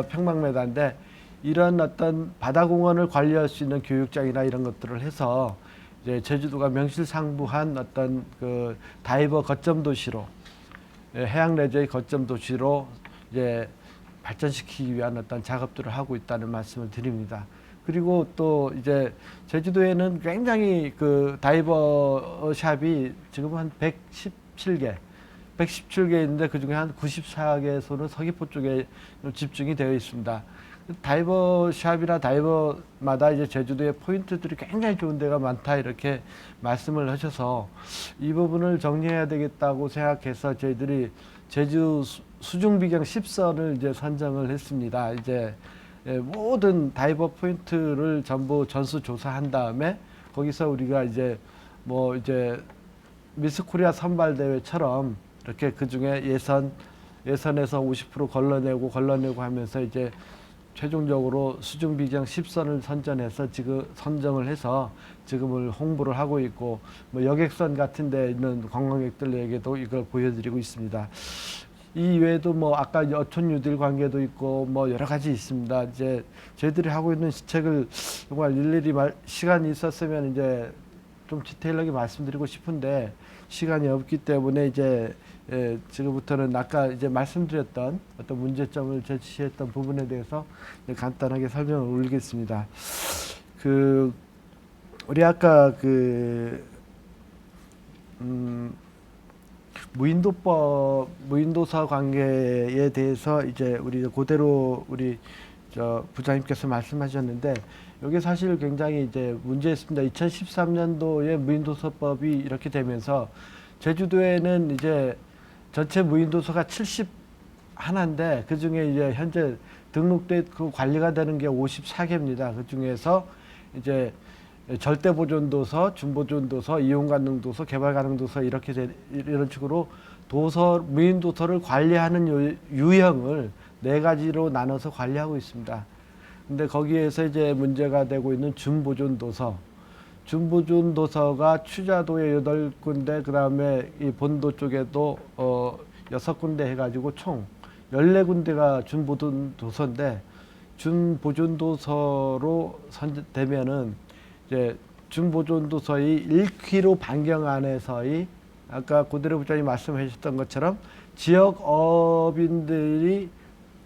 평방미터인데 이런 어떤 바다공원을 관리할 수 있는 교육장이나 이런 것들을 해서 이제 제주도가 명실상부한 어떤 그 다이버 거점 도시로 해양 레저의 거점 도시로 이제 발전시키기 위한 어떤 작업들을 하고 있다는 말씀을 드립니다. 그리고 또 이제 제주도에는 굉장히 그 다이버 샵이 지금 한 117개 있는데 그 중에 한 94개소는 서귀포 쪽에 집중이 되어 있습니다. 다이버샵이나 다이버마다 이제 제주도에 포인트들이 굉장히 좋은 데가 많다 이렇게 말씀을 하셔서 이 부분을 정리해야 되겠다고 생각해서 저희들이 제주 수중비경 10선을 이제 선정을 했습니다. 이제 모든 다이버 포인트를 전부 전수 조사한 다음에 거기서 우리가 이제 뭐 이제 미스 코리아 선발 대회처럼 이렇게 그 중에 예선에서 50% 걸러내고 하면서 이제 최종적으로 수중 비경 10선을 선정해서 선정을 해서 지금을 홍보를 하고 있고 뭐 여객선 같은 데 있는 관광객들에게도 이걸 보여드리고 있습니다. 이 외에도 뭐 아까 여촌 뉴딜 관계도 있고 뭐 여러 가지 있습니다. 이제 저희들이 하고 있는 시책을 정말 일일이 시간이 있었으면 이제 좀 디테일하게 말씀드리고 싶은데 시간이 없기 때문에 이제 지금부터는 아까 이제 말씀드렸던 어떤 문제점을 제시했던 부분에 대해서 간단하게 설명을 올리겠습니다. 우리 아까 무인도서 관계에 대해서 이제 우리 그대로 우리 부장님께서 말씀하셨는데 여기 사실 굉장히 이제 문제였습니다. 2013년도에 무인도서법이 이렇게 되면서 제주도에는 이제 전체 무인도서가 71인데 그 중에 이제 현재 등록돼 그 관리가 되는 게 54개입니다. 그 중에서 이제 절대 보존도서, 준보존도서, 이용 가능 도서, 개발 가능 도서 이렇게 이런 식으로 무인도서를 관리하는 유형을 4가지로 나눠서 관리하고 있습니다. 근데 거기에서 이제 문제가 되고 있는 준보존도서가 취자도에 8군데, 그다음에 이 본도 쪽에도 6군데 해가지고 총 14군데가 준보존도서인데 준보존도서로 선정되면은 이제 준보존도서의 1km 반경 안에서의 아까 고대로 부장님 말씀하셨던 것처럼 지역 어업인들이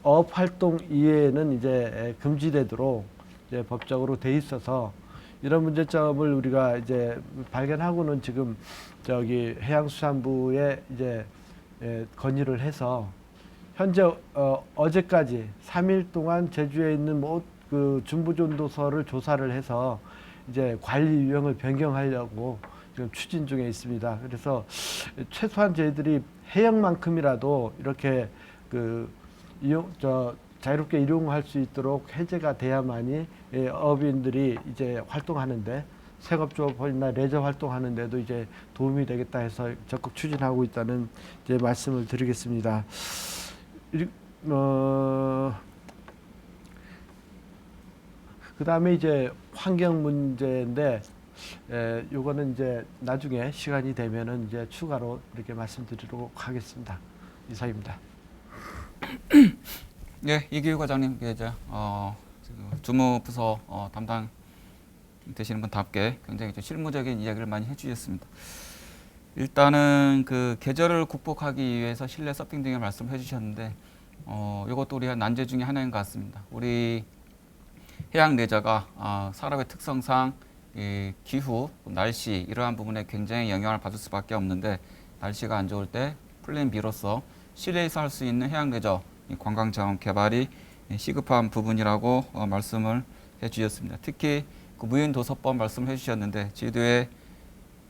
어업 활동 이외에는 이제 금지되도록 이제 법적으로 돼 있어서 이런 문제점을 우리가 이제 발견하고는 지금 저기 해양수산부에 이제 건의를 해서 현재 어제까지 3일 동안 제주에 있는 그 준보존도서를 조사를 해서 이제 관리 유형을 변경하려고 지금 추진 중에 있습니다. 그래서 최소한 저희들이 해역만큼이라도 이렇게 자유롭게 이용할 수 있도록 해제가 돼야만이 어업인들이 이제 활동하는데 생업조업이나 레저 활동하는데도 이제 도움이 되겠다 해서 적극 추진하고 있다는 이제 말씀을 드리겠습니다. 그 다음에 이제 환경 문제인데, 요거는 이제 나중에 시간이 되면은 이제 추가로 이렇게 말씀드리도록 하겠습니다. 이상입니다. 예, 이기우 과장님, 이제 주무부서 담당 되시는 분답게 굉장히 좀 실무적인 이야기를 많이 해주셨습니다. 일단은 그 계절을 극복하기 위해서 실내 서핑 등을 말씀해 주셨는데, 이것도 우리가 난제 중에 하나인 것 같습니다. 우리 해양 레저가 사람의 특성상 이 기후, 날씨 이러한 부분에 굉장히 영향을 받을 수밖에 없는데, 날씨가 안 좋을 때 플랜 B로서 실내에서 할 수 있는 해양 레저 관광 자원 개발이 시급한 부분이라고 말씀을 해주셨습니다. 특히 그 무인도서법 말씀해 주셨는데, 제주도에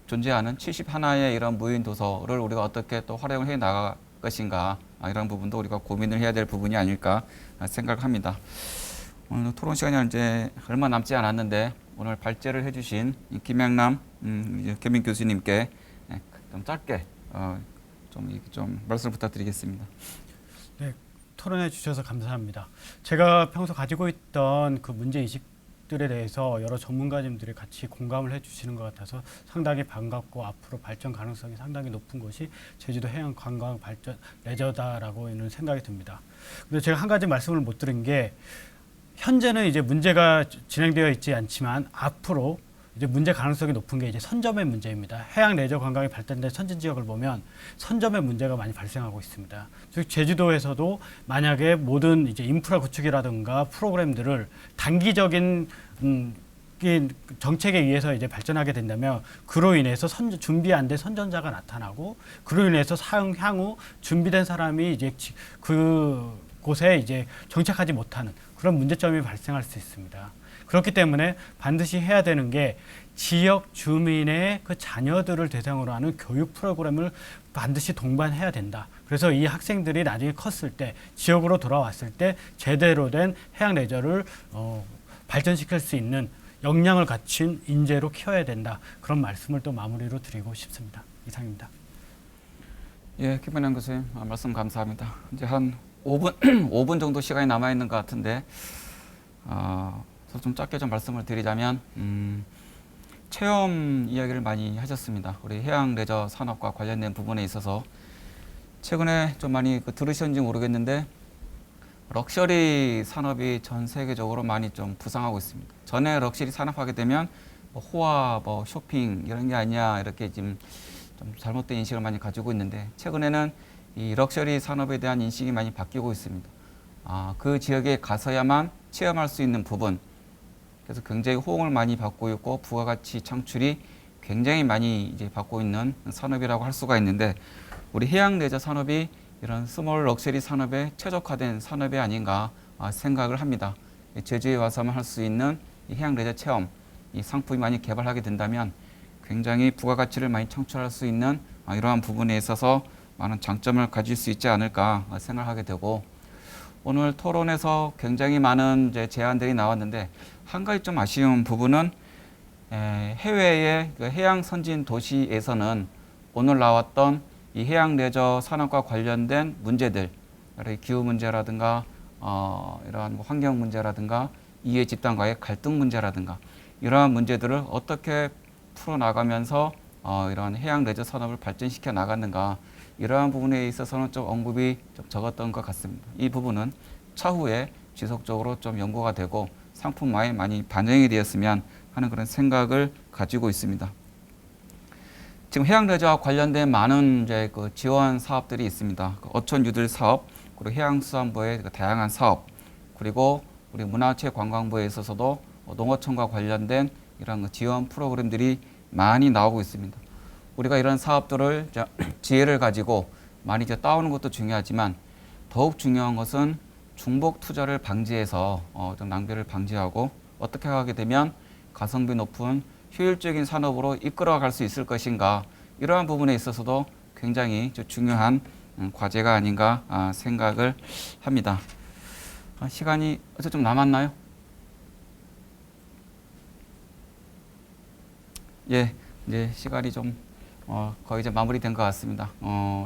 존재하는 71의 이런 무인도서를 우리가 어떻게 또 활용을 해 나갈 것인가, 이런 부분도 우리가 고민을 해야 될 부분이 아닐까 생각합니다. 오늘 토론 시간이 이제 얼마 남지 않았는데, 오늘 발제를 해주신 김영남 겸임 교수님께 좀 짧게 좀 말씀을 부탁드리겠습니다. 네, 토론해 주셔서 감사합니다. 제가 평소 가지고 있던 그 문제 의식들에 대해서 여러 전문가님들이 같이 공감을 해주시는 것 같아서 상당히 반갑고 앞으로 발전 가능성이 상당히 높은 것이 제주도 해양 관광 발전 레저다라고 있는 생각이 듭니다. 근데 제가 한 가지 말씀을 못 드린 게, 현재는 이제 문제가 진행되어 있지 않지만 앞으로 이제 문제 가능성이 높은 게 이제 선점의 문제입니다. 해양 레저 관광이 발달된 선진 지역을 보면 선점의 문제가 많이 발생하고 있습니다. 즉 제주도에서도 만약에 모든 이제 인프라 구축이라든가 프로그램들을 단기적인 정책에 의해서 이제 발전하게 된다면, 그로 인해서 준비 안 된 선전자가 나타나고, 그로 인해서 향후 준비된 사람이 이제 그 곳에 이제 정착하지 못하는 그런 문제점이 발생할 수 있습니다. 그렇기 때문에 반드시 해야 되는 게 지역 주민의 그 자녀들을 대상으로 하는 교육 프로그램을 반드시 동반해야 된다. 그래서 이 학생들이 나중에 컸을 때 지역으로 돌아왔을 때 제대로 된 해양 레저를 발전시킬 수 있는 역량을 갖춘 인재로 키워야 된다. 그런 말씀을 또 마무리로 드리고 싶습니다. 이상입니다. 예, 김은영 교수님 말씀 감사합니다. 이제 한 5분 5분 정도 시간이 남아 있는 것 같은데 좀 짧게 좀 말씀을 드리자면 체험 이야기를 많이 하셨습니다. 우리 해양 레저 산업과 관련된 부분에 있어서 최근에 좀 많이 들으셨는지 모르겠는데 럭셔리 산업이 전 세계적으로 많이 좀 부상하고 있습니다. 전에 럭셔리 산업하게 되면 호화, 쇼핑 이런 게 아니야 이렇게 지금 좀 잘못된 인식을 많이 가지고 있는데 최근에는 이 럭셔리 산업에 대한 인식이 많이 바뀌고 있습니다. 그 지역에 가서야만 체험할 수 있는 부분. 그래서 굉장히 호응을 많이 받고 있고 부가가치 창출이 굉장히 많이 이제 받고 있는 산업이라고 할 수가 있는데 우리 해양 레저 산업이 이런 스몰 럭셔리 산업에 최적화된 산업이 아닌가 생각을 합니다. 제주에 와서만 할 수 있는 이 해양 레저 체험, 이 상품이 많이 개발하게 된다면 굉장히 부가가치를 많이 창출할 수 있는 이러한 부분에 있어서 많은 장점을 가질 수 있지 않을까 생각하게 되고 오늘 토론에서 굉장히 많은 이제 제안들이 나왔는데 한 가지 좀 아쉬운 부분은 해외의 그 해양 선진 도시에서는 오늘 나왔던 이 해양 레저 산업과 관련된 문제들, 기후 문제라든가 이러한 환경 문제라든가 이해 집단과의 갈등 문제라든가 이러한 문제들을 어떻게 풀어나가면서 이러한 해양 레저 산업을 발전시켜 나갔는가 이러한 부분에 있어서는 좀 언급이 좀 적었던 것 같습니다. 이 부분은 차후에 지속적으로 좀 연구가 되고 상품화에 많이 반영이 되었으면 하는 그런 생각을 가지고 있습니다. 지금 해양 레저와 관련된 많은 이제 그 지원 사업들이 있습니다. 어촌 유들 사업, 그리고 해양수산부의 그 다양한 사업, 그리고 우리 문화체육관광부에 있어서도 농어촌과 관련된 이런 지원 프로그램들이 많이 나오고 있습니다. 우리가 이런 사업들을 지혜를 가지고 많이 이제 따오는 것도 중요하지만 더욱 중요한 것은 중복 투자를 방지해서 좀 낭비를 방지하고 어떻게 하게 되면 가성비 높은 효율적인 산업으로 이끌어갈 수 있을 것인가 이러한 부분에 있어서도 굉장히 중요한 과제가 아닌가 생각을 합니다. 시간이 어째 좀 남았나요? 예, 이제 시간이 좀 거의 이제 마무리된 것 같습니다.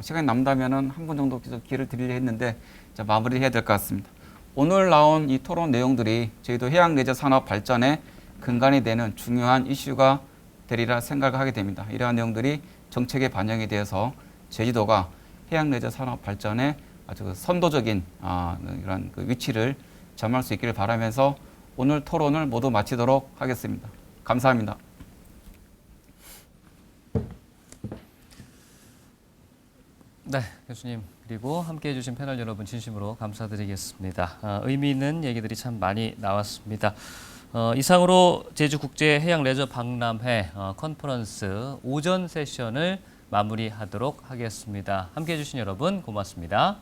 시간이 남다면은 한 분 정도 기회를 드리려 했는데 이제 마무리해야 될 것 같습니다. 오늘 나온 이 토론 내용들이 저희도 해양 레저 산업 발전에 근간이 되는 중요한 이슈가 되리라 생각을 하게 됩니다. 이러한 내용들이 정책에 반영이 되어서 제주도가 해양 레저 산업 발전에 아주 선도적인 이런 그 위치를 점할 수 있기를 바라면서 오늘 토론을 모두 마치도록 하겠습니다. 감사합니다. 네, 교수님 그리고 함께해 주신 패널 여러분 진심으로 감사드리겠습니다. 의미 있는 얘기들이 참 많이 나왔습니다. 이상으로 제주국제해양레저 박람회 컨퍼런스 오전 세션을 마무리하도록 하겠습니다. 함께해 주신 여러분 고맙습니다.